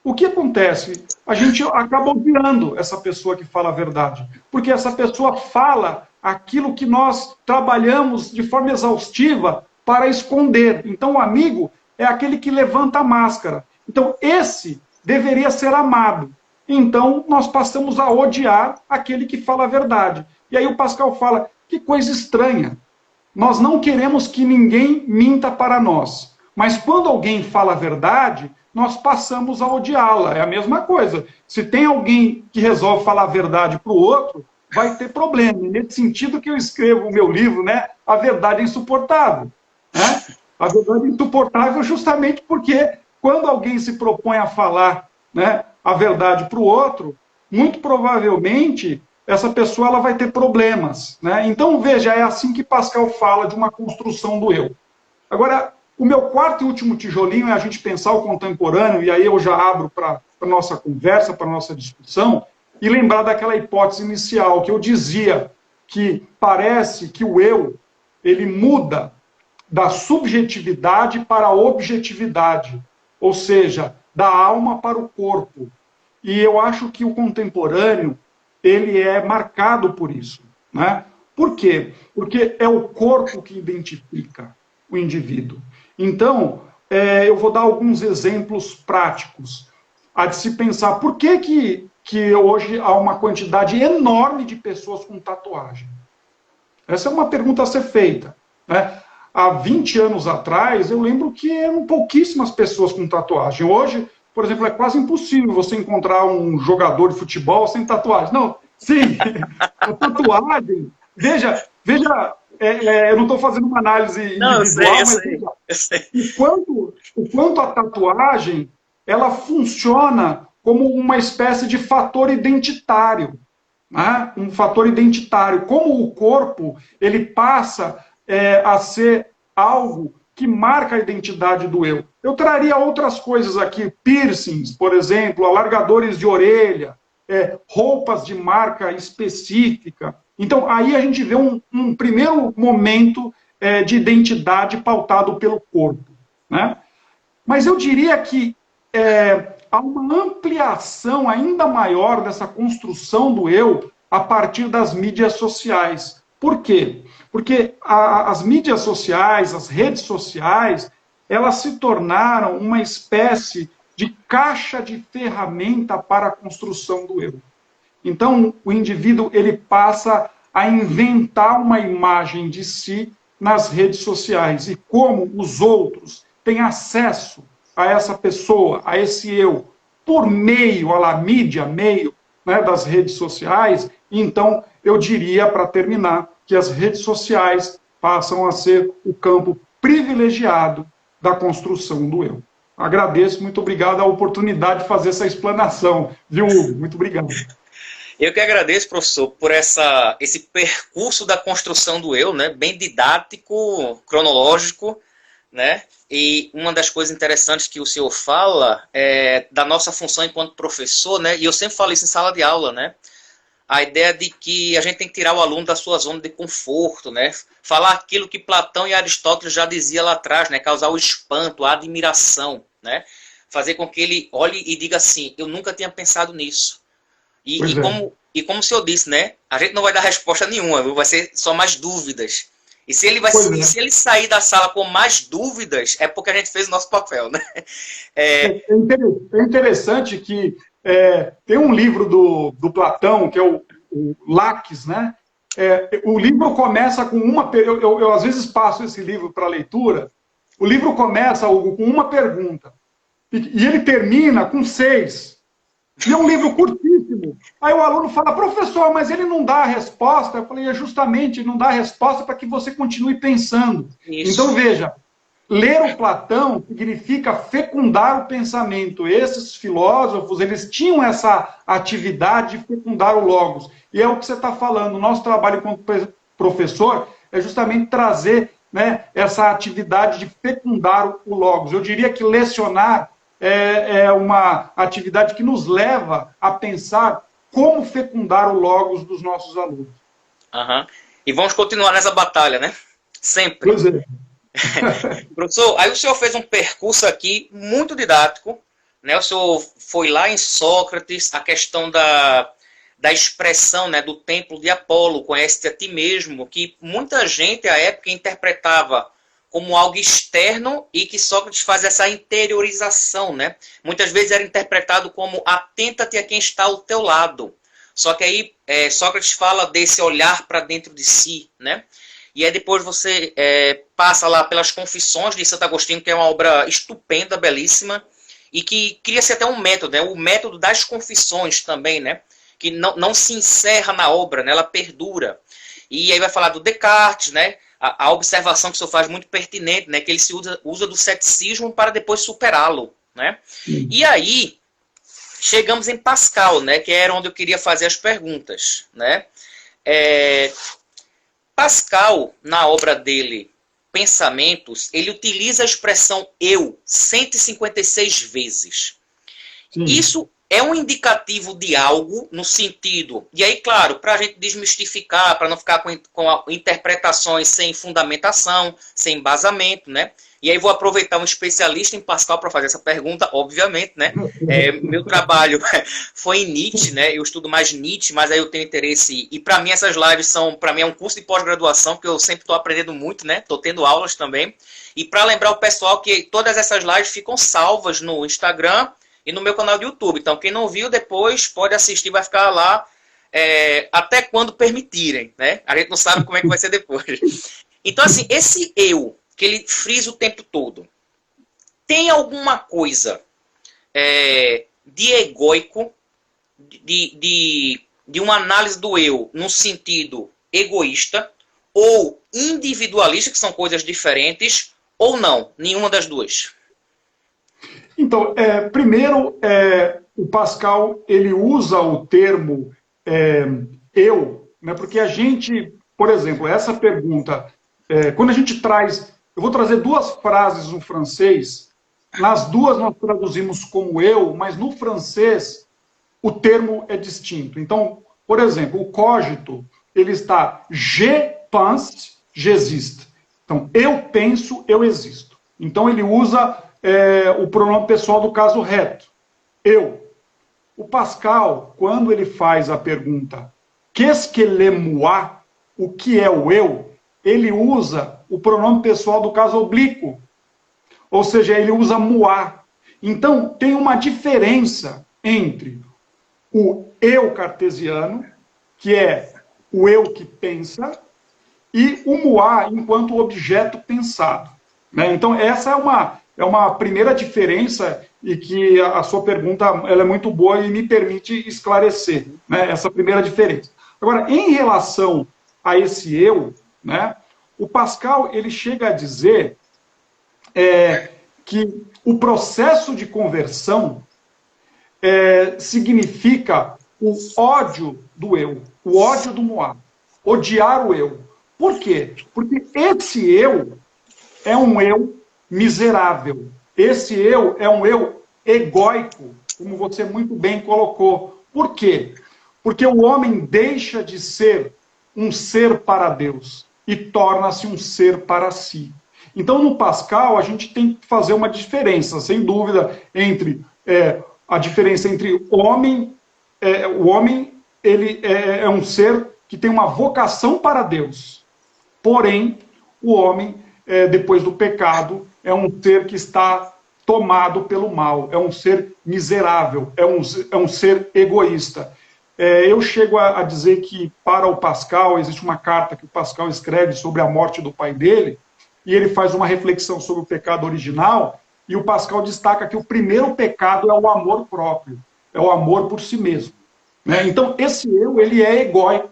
o que acontece? A gente acaba odiando essa pessoa que fala a verdade. Porque essa pessoa fala aquilo que nós trabalhamos de forma exaustiva para esconder. Então o amigo é aquele que levanta a máscara. Então esse deveria ser amado. Então nós passamos a odiar aquele que fala a verdade. E aí o Pascal fala, que coisa estranha. Nós não queremos que ninguém minta para nós. Mas quando alguém fala a verdade, nós passamos a odiá-la. É a mesma coisa. Se tem alguém que resolve falar a verdade para o outro, vai ter problema. Nesse sentido que eu escrevo o meu livro, né? A verdade é insuportável. Né? A verdade é insuportável justamente porque quando alguém se propõe a falar né, a verdade para o outro, muito provavelmente essa pessoa ela vai ter problemas. Né? Então, veja, é assim que Pascal fala de uma construção do eu. Agora, o meu quarto e último tijolinho é a gente pensar o contemporâneo, e aí eu já abro para a nossa conversa, para a nossa discussão, e lembrar daquela hipótese inicial, que eu dizia que parece que o eu, ele muda da subjetividade para a objetividade, ou seja, da alma para o corpo. E eu acho que o contemporâneo, ele é marcado por isso. Né? Por quê? Porque é o corpo que identifica o indivíduo. Então, eu vou dar alguns exemplos práticos. Há de se pensar por que hoje há uma quantidade enorme de pessoas com tatuagem. Essa é uma pergunta a ser feita. Né? Há 20 anos atrás, eu lembro que eram pouquíssimas pessoas com tatuagem. Hoje, por exemplo, é quase impossível você encontrar um jogador de futebol sem tatuagem. Não, sim, a tatuagem... Veja, eu não estou fazendo uma análise individual, mas o quanto a tatuagem ela funciona como uma espécie de fator identitário. Né? Um fator identitário. Como o corpo ele passa a ser algo que marca a identidade do eu. Eu traria outras coisas aqui, piercings, por exemplo, alargadores de orelha, roupas de marca específica. Então, aí a gente vê um primeiro momento de identidade pautado pelo corpo. Né? Mas eu diria que há uma ampliação ainda maior dessa construção do eu a partir das mídias sociais. Por quê? Porque as mídias sociais, as redes sociais, elas se tornaram uma espécie de caixa de ferramenta para a construção do eu. Então, o indivíduo ele passa a inventar uma imagem de si nas redes sociais. E como os outros têm acesso a essa pessoa, a esse eu, por meio, meio né, das redes sociais, então eu diria, para terminar, que as redes sociais passam a ser o campo privilegiado da construção do eu. Agradeço, muito obrigado a oportunidade de fazer essa explanação, viu, Hugo? Muito obrigado. Eu que agradeço, professor, por esse percurso da construção do eu, né, bem didático, cronológico, né? E uma das coisas interessantes que o senhor fala é da nossa função enquanto professor, né? E eu sempre falo isso em sala de aula, né? A ideia de que a gente tem que tirar o aluno da sua zona de conforto, né? Falar aquilo que Platão e Aristóteles já dizia lá atrás, né? Causar o espanto, a admiração, né? Fazer com que ele olhe e diga assim, eu nunca tinha pensado nisso. E como o senhor disse, né? A gente não vai dar resposta nenhuma, vai ser só mais dúvidas. E se ele sair da sala com mais dúvidas, é porque a gente fez o nosso papel, né? É interessante que tem um livro do Platão, que é o Laques, né? O livro começa com eu às vezes passo esse livro para leitura. O livro começa, Hugo, com uma pergunta. E ele termina com 6. E é um livro curtíssimo. Aí o aluno fala, professor, mas ele não dá a resposta. Eu falei, justamente, não dá a resposta para que você continue pensando. Isso. Então, veja, ler o Platão significa fecundar o pensamento. Esses filósofos, eles tinham essa atividade de fecundar o logos. E é o que você está falando. O nosso trabalho como professor é justamente trazer, né, essa atividade de fecundar o logos. Eu diria que lecionar é uma atividade que nos leva a pensar como fecundar o logos dos nossos alunos. Uhum. E vamos continuar nessa batalha, né? Sempre. Pois é. Professor, aí o senhor fez um percurso aqui muito didático, né? O senhor foi lá em Sócrates, a questão da expressão, né, do templo de Apolo, conhece-te a ti mesmo, que muita gente à época interpretava como algo externo e que Sócrates faz essa interiorização, né? Muitas vezes era interpretado como atenta-te a quem está ao teu lado. Só que aí Sócrates fala desse olhar para dentro de si, né? E aí depois você passa lá pelas Confissões de Santo Agostinho, que é uma obra estupenda, belíssima, e que cria-se até um método, né? O método das confissões também, né? Que não se encerra na obra, né? Ela perdura. E aí vai falar do Descartes, né? A observação que o senhor faz muito pertinente, né? Que ele se usa do ceticismo para depois superá-lo, né? E aí, chegamos em Pascal, né, que era onde eu queria fazer as perguntas, né? Pascal, na obra dele, Pensamentos, ele utiliza a expressão eu 156 vezes. Sim. Isso é um indicativo de algo no sentido... E aí, claro, para a gente desmistificar, para não ficar com interpretações sem fundamentação, sem embasamento, né? E aí vou aproveitar um especialista em Pascal para fazer essa pergunta, obviamente, né? Meu trabalho foi em Nietzsche, né? Eu estudo mais Nietzsche, mas aí eu tenho interesse... E para mim essas lives são... Para mim é um curso de pós-graduação, porque eu sempre estou aprendendo muito, né? Estou tendo aulas também. E para lembrar o pessoal que todas essas lives ficam salvas no Instagram e no meu canal do YouTube. Então, quem não viu, depois pode assistir, vai ficar lá até quando permitirem, né? A gente não sabe como é que vai ser depois. Então, assim, esse eu, que ele frisa o tempo todo, tem alguma coisa de egóico, de uma análise do eu no sentido egoísta, ou individualista, que são coisas diferentes, ou não? Nenhuma das duas. Então, primeiro, o Pascal ele usa o termo eu, né, porque a gente, por exemplo, essa pergunta, quando a gente traz, eu vou trazer duas frases no francês, nas duas nós traduzimos como eu, mas no francês o termo é distinto. Então, por exemplo, o cogito, ele está je pense, j'existe. Então, eu penso, eu existo. Então, ele usa o pronome pessoal do caso reto, eu. O Pascal, quando ele faz a pergunta qu'est-ce que le moi, o que é o eu, ele usa o pronome pessoal do caso oblíquo, ou seja, ele usa moi. Então, tem uma diferença entre o eu cartesiano, que é o eu que pensa, e o moi enquanto objeto pensado, né? Então, essa é uma primeira diferença e que a sua pergunta ela é muito boa e me permite esclarecer, né, essa primeira diferença. Agora, em relação a esse eu, né, o Pascal ele chega a dizer que o processo de conversão significa o ódio do eu, o ódio do moi, odiar o eu. Por quê? Porque esse eu é um eu miserável. Esse eu é um eu egóico, como você muito bem colocou. Por quê? Porque o homem deixa de ser um ser para Deus e torna-se um ser para si. Então, no Pascal, a gente tem que fazer uma diferença, sem dúvida, entre a diferença entre o homem ele é um ser que tem uma vocação para Deus. Porém, o homem, depois do pecado, é um ser que está tomado pelo mal, é um ser miserável, é um ser egoísta. Eu chego a dizer que, para o Pascal, existe uma carta que o Pascal escreve sobre a morte do pai dele, e ele faz uma reflexão sobre o pecado original, e o Pascal destaca que o primeiro pecado é o amor próprio, é o amor por si mesmo, né? Então, esse eu, ele é egóico,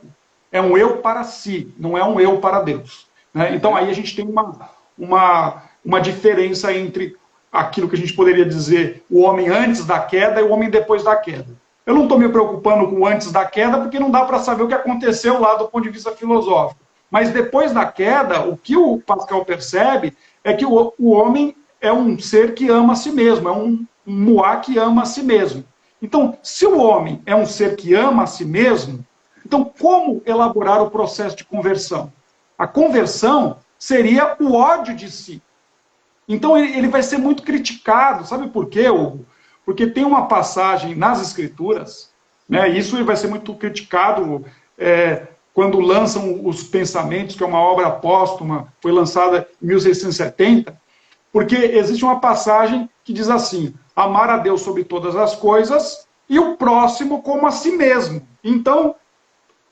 é um eu para si, não é um eu para Deus, né? Então, aí a gente tem uma diferença entre aquilo que a gente poderia dizer o homem antes da queda e o homem depois da queda. Eu não estou me preocupando com o antes da queda, porque não dá para saber o que aconteceu lá do ponto de vista filosófico. Mas depois da queda, o que o Pascal percebe é que o homem é um ser que ama a si mesmo, é um moi que ama a si mesmo. Então, se o homem é um ser que ama a si mesmo, então como elaborar o processo de conversão? A conversão seria o ódio de si. Então ele vai ser muito criticado. Sabe por quê, Hugo? Porque tem uma passagem nas Escrituras, né, e isso vai ser muito criticado quando lançam os Pensamentos, que é uma obra póstuma, foi lançada em 1670, porque existe uma passagem que diz assim: amar a Deus sobre todas as coisas e o próximo como a si mesmo. Então,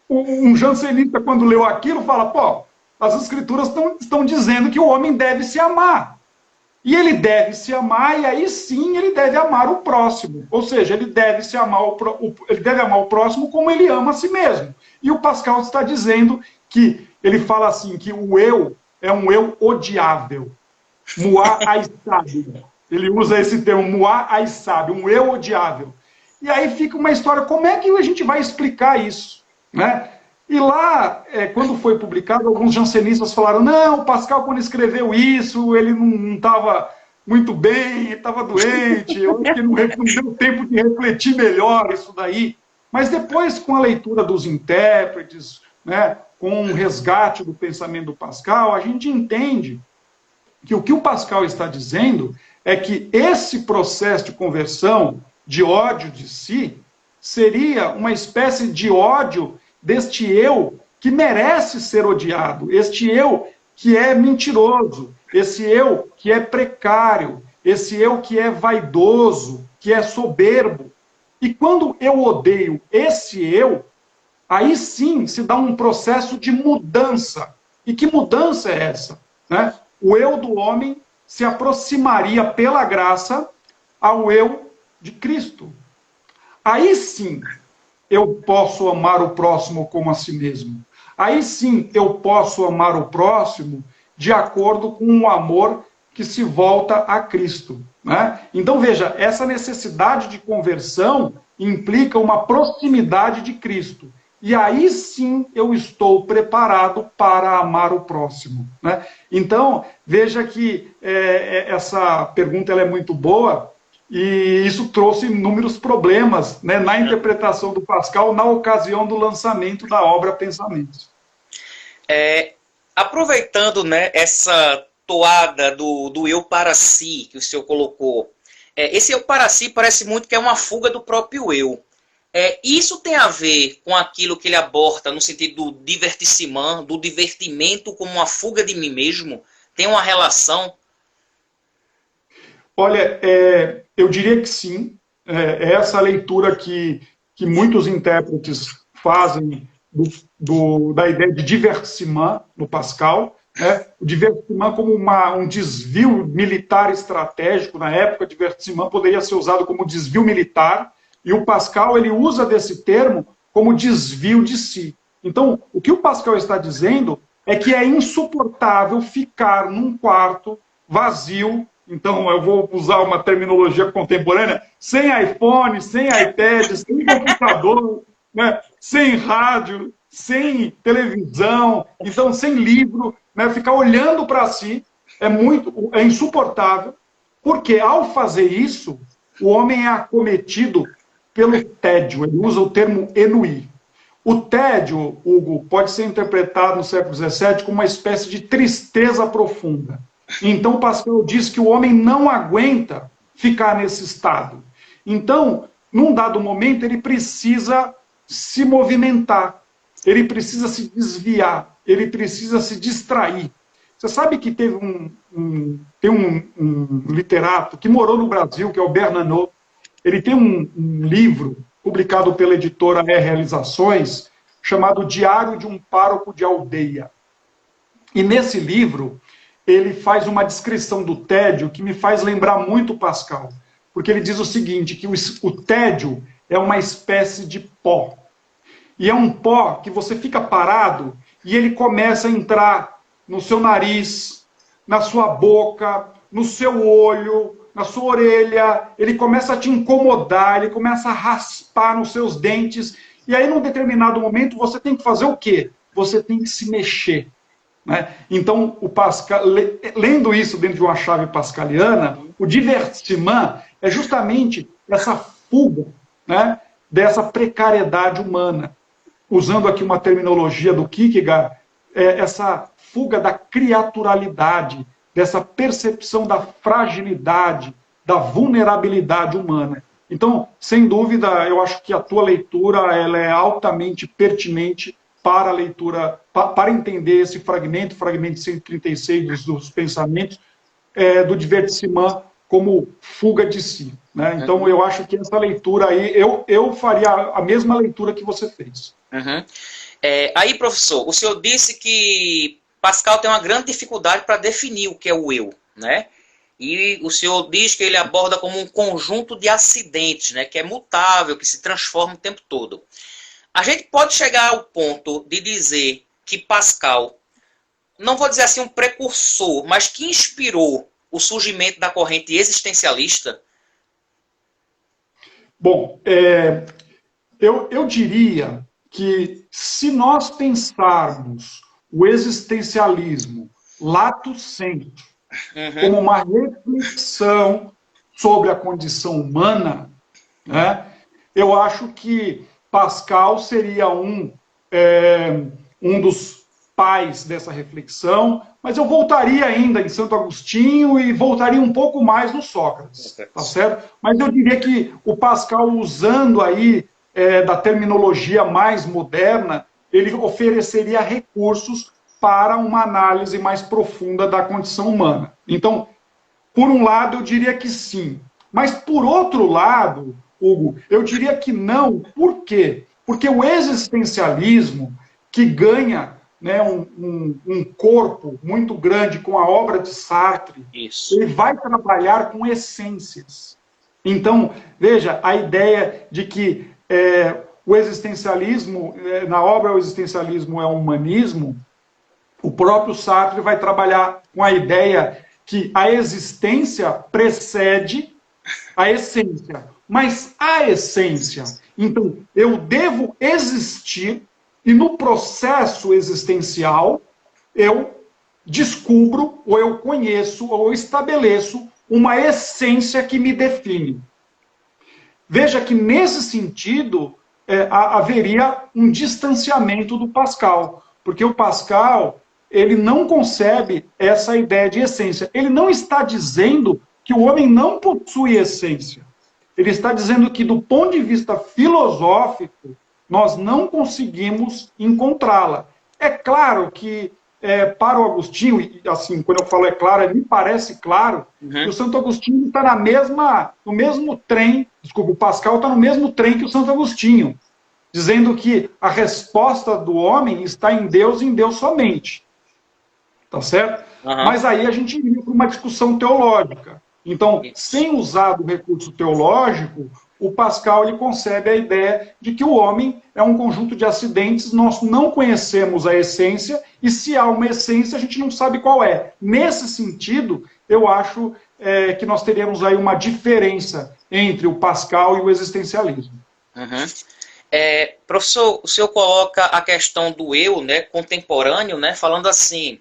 um jansenista, quando leu aquilo, fala, pô, as Escrituras estão dizendo que o homem deve se amar. E ele deve se amar, e aí sim ele deve amar o próximo. Ou seja, ele deve amar o próximo como ele ama a si mesmo. E o Pascal está dizendo que, ele fala assim, que o eu é um eu odiável. Moi haïssable. Ele usa esse termo, moi haïssable, um eu odiável. E aí fica uma história, como é que a gente vai explicar isso? Né? E lá, quando foi publicado, alguns jansenistas falaram, não, o Pascal, quando escreveu isso, ele não estava muito bem, estava doente, eu acho que não deu tempo de refletir melhor isso daí. Mas depois, com a leitura dos intérpretes, né, com o resgate do pensamento do Pascal, a gente entende que o Pascal está dizendo é que esse processo de conversão, de ódio de si, seria uma espécie de ódio deste eu que merece ser odiado, este eu que é mentiroso, esse eu que é precário, esse eu que é vaidoso, que é soberbo. E quando eu odeio esse eu, aí sim se dá um processo de mudança. E que mudança é essa? Né? O eu do homem se aproximaria pela graça ao eu de Cristo. Aí sim eu posso amar o próximo como a si mesmo. Aí sim eu posso amar o próximo de acordo com o amor que se volta a Cristo. Né? Então veja, essa necessidade de conversão implica uma proximidade de Cristo. E aí sim eu estou preparado para amar o próximo. Né? Então, veja que essa pergunta ela é muito boa, e isso trouxe inúmeros problemas, né, na interpretação do Pascal na ocasião do lançamento da obra Pensamentos. Aproveitando, né, essa toada do eu para si que o senhor colocou, esse eu para si parece muito que é uma fuga do próprio eu. Isso tem a ver com aquilo que ele aborda no sentido do divertissement, do divertimento como uma fuga de mim mesmo? Tem uma relação? Olha, eu diria que sim. É essa leitura que muitos intérpretes fazem da ideia de divertissement no Pascal. Né? O divertissement como um desvio militar estratégico. Na época, divertissement poderia ser usado como desvio militar, e o Pascal ele usa desse termo como desvio de si. Então, o que o Pascal está dizendo é que é insuportável ficar num quarto vazio. Então, eu vou usar uma terminologia contemporânea, sem iPhone, sem iPad, sem computador, né? Sem rádio, sem televisão, então sem livro, né? Ficar olhando para si é insuportável, porque ao fazer isso, o homem é acometido pelo tédio. Ele usa o termo ennui. O tédio, Hugo, pode ser interpretado no século XVII como uma espécie de tristeza profunda. Então, Pascal diz que o homem não aguenta ficar nesse estado. Então, num dado momento, ele precisa se movimentar, ele precisa se desviar, ele precisa se distrair. Você sabe que tem um literato que morou no Brasil, que é o Bernanos. Ele tem um livro publicado pela editora Realizações, chamado Diário de um Pároco de Aldeia. E nesse livro, ele faz uma descrição do tédio que me faz lembrar muito Pascal, porque ele diz o seguinte, que o tédio é uma espécie de pó. E é um pó que você fica parado e ele começa a entrar no seu nariz, na sua boca, no seu olho, na sua orelha, ele começa a te incomodar, ele começa a raspar nos seus dentes, e aí, num determinado momento, você tem que fazer o quê? Você tem que se mexer. Né? Então, o Pascal, lendo isso dentro de uma chave pascaliana, o divertissement é justamente essa fuga, né, dessa precariedade humana. Usando aqui uma terminologia do Kierkegaard, essa fuga da criaturalidade, dessa percepção da fragilidade, da vulnerabilidade humana. Então, sem dúvida, eu acho que a tua leitura ela é altamente pertinente para a leitura, para entender esse fragmento 136 dos pensamentos, do divertissement como fuga de si. Né? Então, eu acho que essa leitura aí, eu faria a mesma leitura que você fez. Uhum. Aí, professor, o senhor disse que Pascal tem uma grande dificuldade para definir o que é o eu, né? E o senhor diz que ele aborda como um conjunto de acidentes, né? Que é mutável, que se transforma o tempo todo. A gente pode chegar ao ponto de dizer que Pascal, não vou dizer assim um precursor, mas que inspirou o surgimento da corrente existencialista? Bom, eu diria que se nós pensarmos o existencialismo lato sensu como uma reflexão sobre a condição humana, né, eu acho que Pascal seria um dos pais dessa reflexão, mas eu voltaria ainda em Santo Agostinho e voltaria um pouco mais no Sócrates, tá certo? Mas eu diria que o Pascal, usando aí da terminologia mais moderna, ele ofereceria recursos para uma análise mais profunda da condição humana. Então, por um lado, eu diria que sim. Mas, por outro lado, Hugo, eu diria que não. Por quê? Porque o existencialismo, que ganha, né, um corpo muito grande com a obra de Sartre, ele vai trabalhar com essências. Então, veja, a ideia de que o existencialismo, na obra O Existencialismo é o Humanismo, o próprio Sartre vai trabalhar com a ideia que a existência precede a essência. Mas a essência, então, eu devo existir e no processo existencial eu descubro, ou eu conheço, ou eu estabeleço uma essência que me define. Veja que nesse sentido haveria um distanciamento do Pascal, porque o Pascal ele não concebe essa ideia de essência. Ele não está dizendo que o homem não possui essência. Ele está dizendo que, do ponto de vista filosófico, nós não conseguimos encontrá-la. É claro que, para o Agostinho, e assim, quando eu falo é claro, me parece claro, que o Santo Agostinho está no mesmo trem, desculpa, o Pascal está no mesmo trem que o Santo Agostinho, dizendo que a resposta do homem está em Deus e em Deus somente. Tá certo? Mas aí a gente iria para uma discussão teológica. Então, sem usar do recurso teológico, o Pascal ele concebe a ideia de que o homem é um conjunto de acidentes, nós não conhecemos a essência, e se há uma essência, a gente não sabe qual é. Nesse sentido, eu acho que nós teríamos aí uma diferença entre o Pascal e o existencialismo. Professor, o senhor coloca a questão do eu, né, contemporâneo, né, falando assim,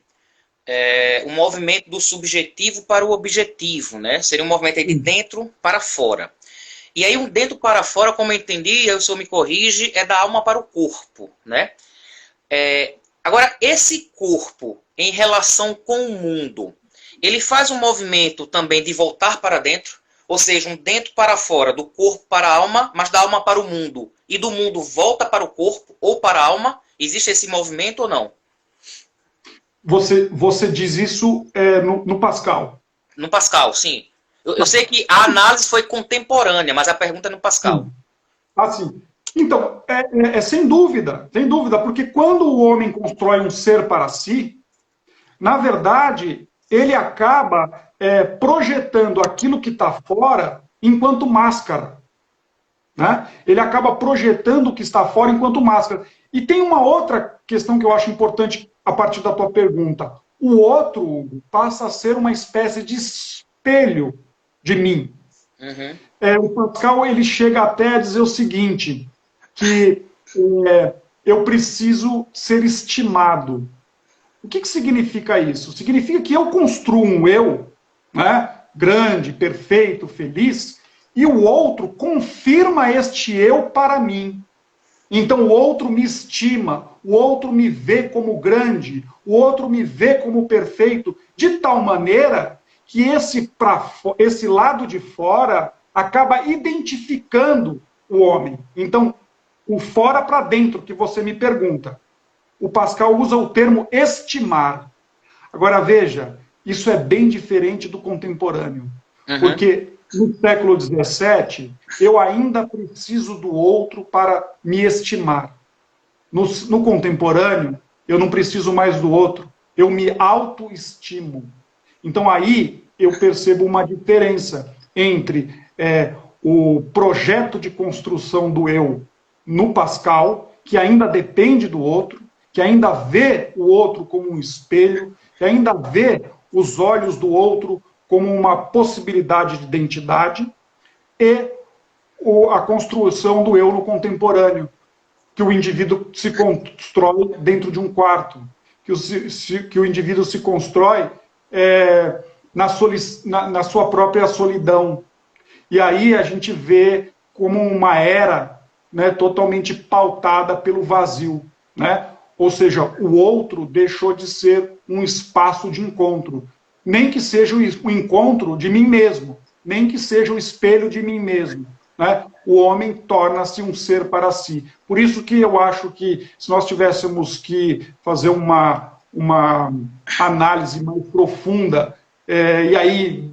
o movimento do subjetivo para o objetivo, né? Seria um movimento aí de dentro para fora. E aí, um dentro para fora, como eu entendi, aí o senhor me corrige, é da alma para o corpo, né? Agora, esse corpo, em relação com o mundo, ele faz um movimento também de voltar para dentro, ou seja, um dentro para fora, do corpo para a alma, mas da alma para o mundo, e do mundo volta para o corpo ou para a alma? Existe esse movimento ou não? Você diz isso no Pascal? No Pascal, sim. Eu sei que a análise foi contemporânea, mas a pergunta é no Pascal. Assim, então, sem dúvida, porque quando o homem constrói um ser para si, na verdade, ele acaba projetando aquilo que está fora enquanto máscara. Né? Ele acaba projetando o que está fora enquanto máscara. E tem uma outra questão que eu acho importante a partir da tua pergunta. O outro, Hugo, passa a ser uma espécie de espelho de mim. O Pascal ele chega até a dizer o seguinte, que eu preciso ser estimado. O que significa isso? Significa que eu construo um eu, né, grande, perfeito, feliz, e o outro confirma este eu para mim. Então o outro me estima, o outro me vê como grande, o outro me vê como perfeito, de tal maneira que esse lado de fora acaba identificando o homem. Então, o fora para dentro, que você me pergunta. O Pascal usa o termo estimar. Agora, veja, isso é bem diferente do contemporâneo. Porque no século XVII, eu ainda preciso do outro para me estimar. No contemporâneo, eu não preciso mais do outro, eu me autoestimo. Então aí eu percebo uma diferença entre o projeto de construção do eu no Pascal, que ainda depende do outro, que ainda vê o outro como um espelho, que ainda vê os olhos do outro como uma possibilidade de identidade, e a construção do eu no contemporâneo, que o indivíduo se constrói dentro de um quarto, que o indivíduo se constrói na sua própria solidão. E aí a gente vê como uma era, né, totalmente pautada pelo vazio, né? Ou seja, o outro deixou de ser um espaço de encontro, nem que seja o encontro de mim mesmo, nem que seja o espelho de mim mesmo, né? O homem torna-se um ser para si. Por isso que eu acho que, se nós tivéssemos que fazer uma análise mais profunda, e aí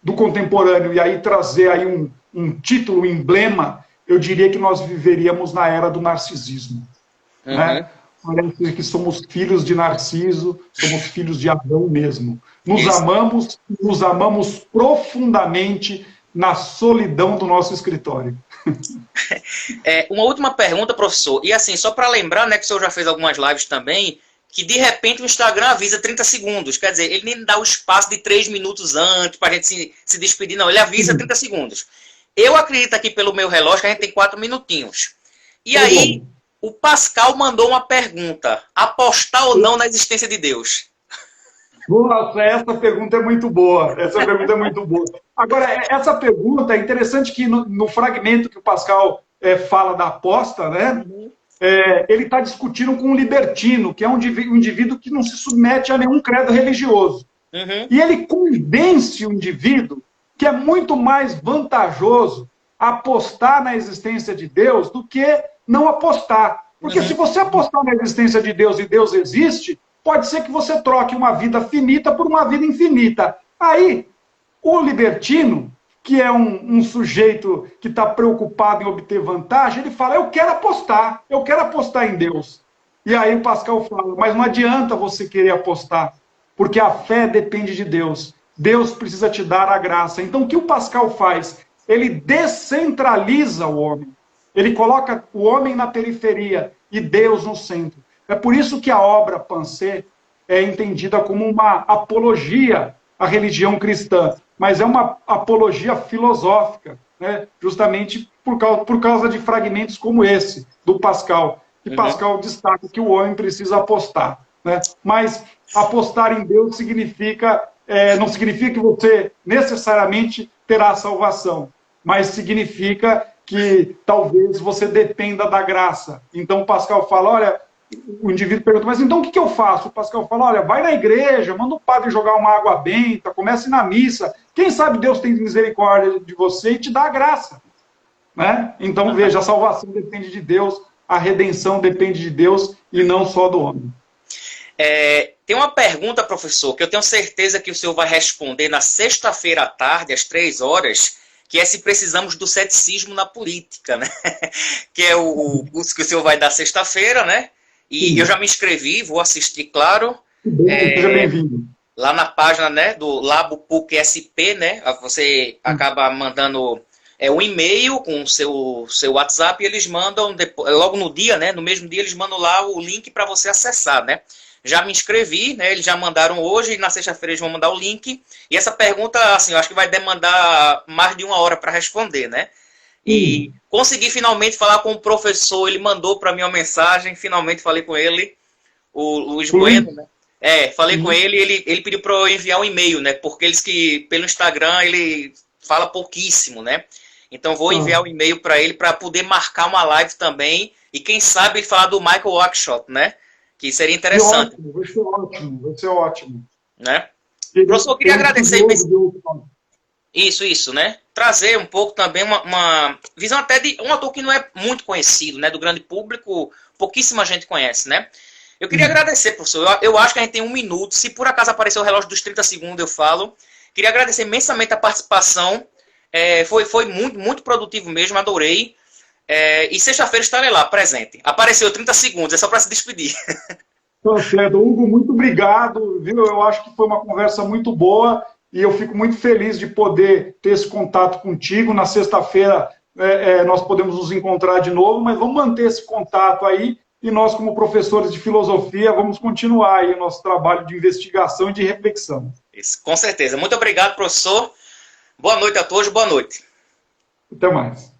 do contemporâneo, e aí trazer aí um título, um emblema, eu diria que nós viveríamos na era do narcisismo. Uhum. Né? Parece que somos filhos de Narciso, somos filhos de Adão mesmo. Nos amamos profundamente na solidão do nosso escritório. Uma última pergunta, professor. E assim, só para lembrar, né, que o senhor já fez algumas lives também, que de repente o Instagram avisa 30 segundos. Quer dizer, ele nem dá o espaço de 3 minutos antes para a gente se despedir, não. Ele avisa 30 segundos. Eu acredito aqui pelo meu relógio que a gente tem 4 minutinhos. E aí, o Pascal mandou uma pergunta. Apostar ou não na existência de Deus? Nossa, essa pergunta é muito boa. Essa pergunta é muito boa. Agora, essa pergunta é interessante que no fragmento que o Pascal fala da aposta, né? Ele está discutindo com um libertino, que é um indivíduo que não se submete a nenhum credo religioso. Uhum. E ele convence o indivíduo que é muito mais vantajoso apostar na existência de Deus do que não apostar. Porque se você apostar na existência de Deus e Deus existe, pode ser que você troque uma vida finita por uma vida infinita. Aí, o libertino, que é um sujeito que está preocupado em obter vantagem, ele fala, eu quero apostar em Deus. E aí o Pascal fala, mas não adianta você querer apostar, porque a fé depende de Deus. Deus precisa te dar a graça. Então, o que o Pascal faz? Ele descentraliza o homem. Ele coloca o homem na periferia e Deus no centro. É por isso que a obra Pansé é entendida como uma apologia à religião cristã, mas é uma apologia filosófica, né? Justamente por causa de fragmentos como esse, do Pascal. E Pascal destaca que o homem precisa apostar. Né? Mas apostar em Deus não significa que você necessariamente terá salvação, mas significa que talvez você dependa da graça. Então Pascal fala, olha, o indivíduo pergunta, mas então o que eu faço? O Pascal fala, olha, vai na igreja, manda o padre jogar uma água benta, comece na missa. Quem sabe Deus tem misericórdia de você e te dá a graça. Né? Então, veja, a salvação depende de Deus, a redenção depende de Deus e não só do homem. Tem uma pergunta, professor, que eu tenho certeza que o senhor vai responder na sexta-feira à tarde, às 3 horas, que é se precisamos do ceticismo na política, né? Que é o curso que o senhor vai dar sexta-feira, né? E eu já me inscrevi, vou assistir, claro. Seja bem-vindo. Lá na página, né, do Labo PUC SP, né? Você acaba mandando um e-mail com o seu WhatsApp e eles mandam, logo no dia, né? No mesmo dia, eles mandam lá o link para você acessar, né? Já me inscrevi, né? Eles já mandaram hoje e na sexta-feira eles vão mandar o link. E essa pergunta, assim, eu acho que vai demandar mais de 1 hora para responder, né? E consegui finalmente falar com o professor, ele mandou para mim uma mensagem, finalmente falei com ele, o Luiz Bueno, né? Falei com ele, ele pediu para eu enviar um e-mail, né? Porque eles que pelo Instagram ele fala pouquíssimo, né? Então vou enviar um e-mail para ele para poder marcar uma live também e quem sabe ele falar do Michael Oakeshott, né? Que seria interessante. Vai ser ótimo. Né? Professor, eu queria agradecer. Isso, né? Trazer um pouco também uma visão até de um ator que não é muito conhecido, né? Do grande público, pouquíssima gente conhece, né? Eu queria agradecer, professor. Eu acho que a gente tem 1 minuto. Se por acaso aparecer o relógio dos 30 segundos, eu falo. Queria agradecer imensamente a participação. Foi muito, muito produtivo mesmo, adorei. E sexta-feira estarei lá, presente. Apareceu 30 segundos, é só para se despedir. Tá certo. Hugo, muito obrigado. Viu? Eu acho que foi uma conversa muito boa e eu fico muito feliz de poder ter esse contato contigo. Na sexta-feira nós podemos nos encontrar de novo, mas vamos manter esse contato aí e nós, como professores de filosofia, vamos continuar aí o nosso trabalho de investigação e de reflexão. Isso, com certeza. Muito obrigado, professor. Boa noite a todos, boa noite. Até mais.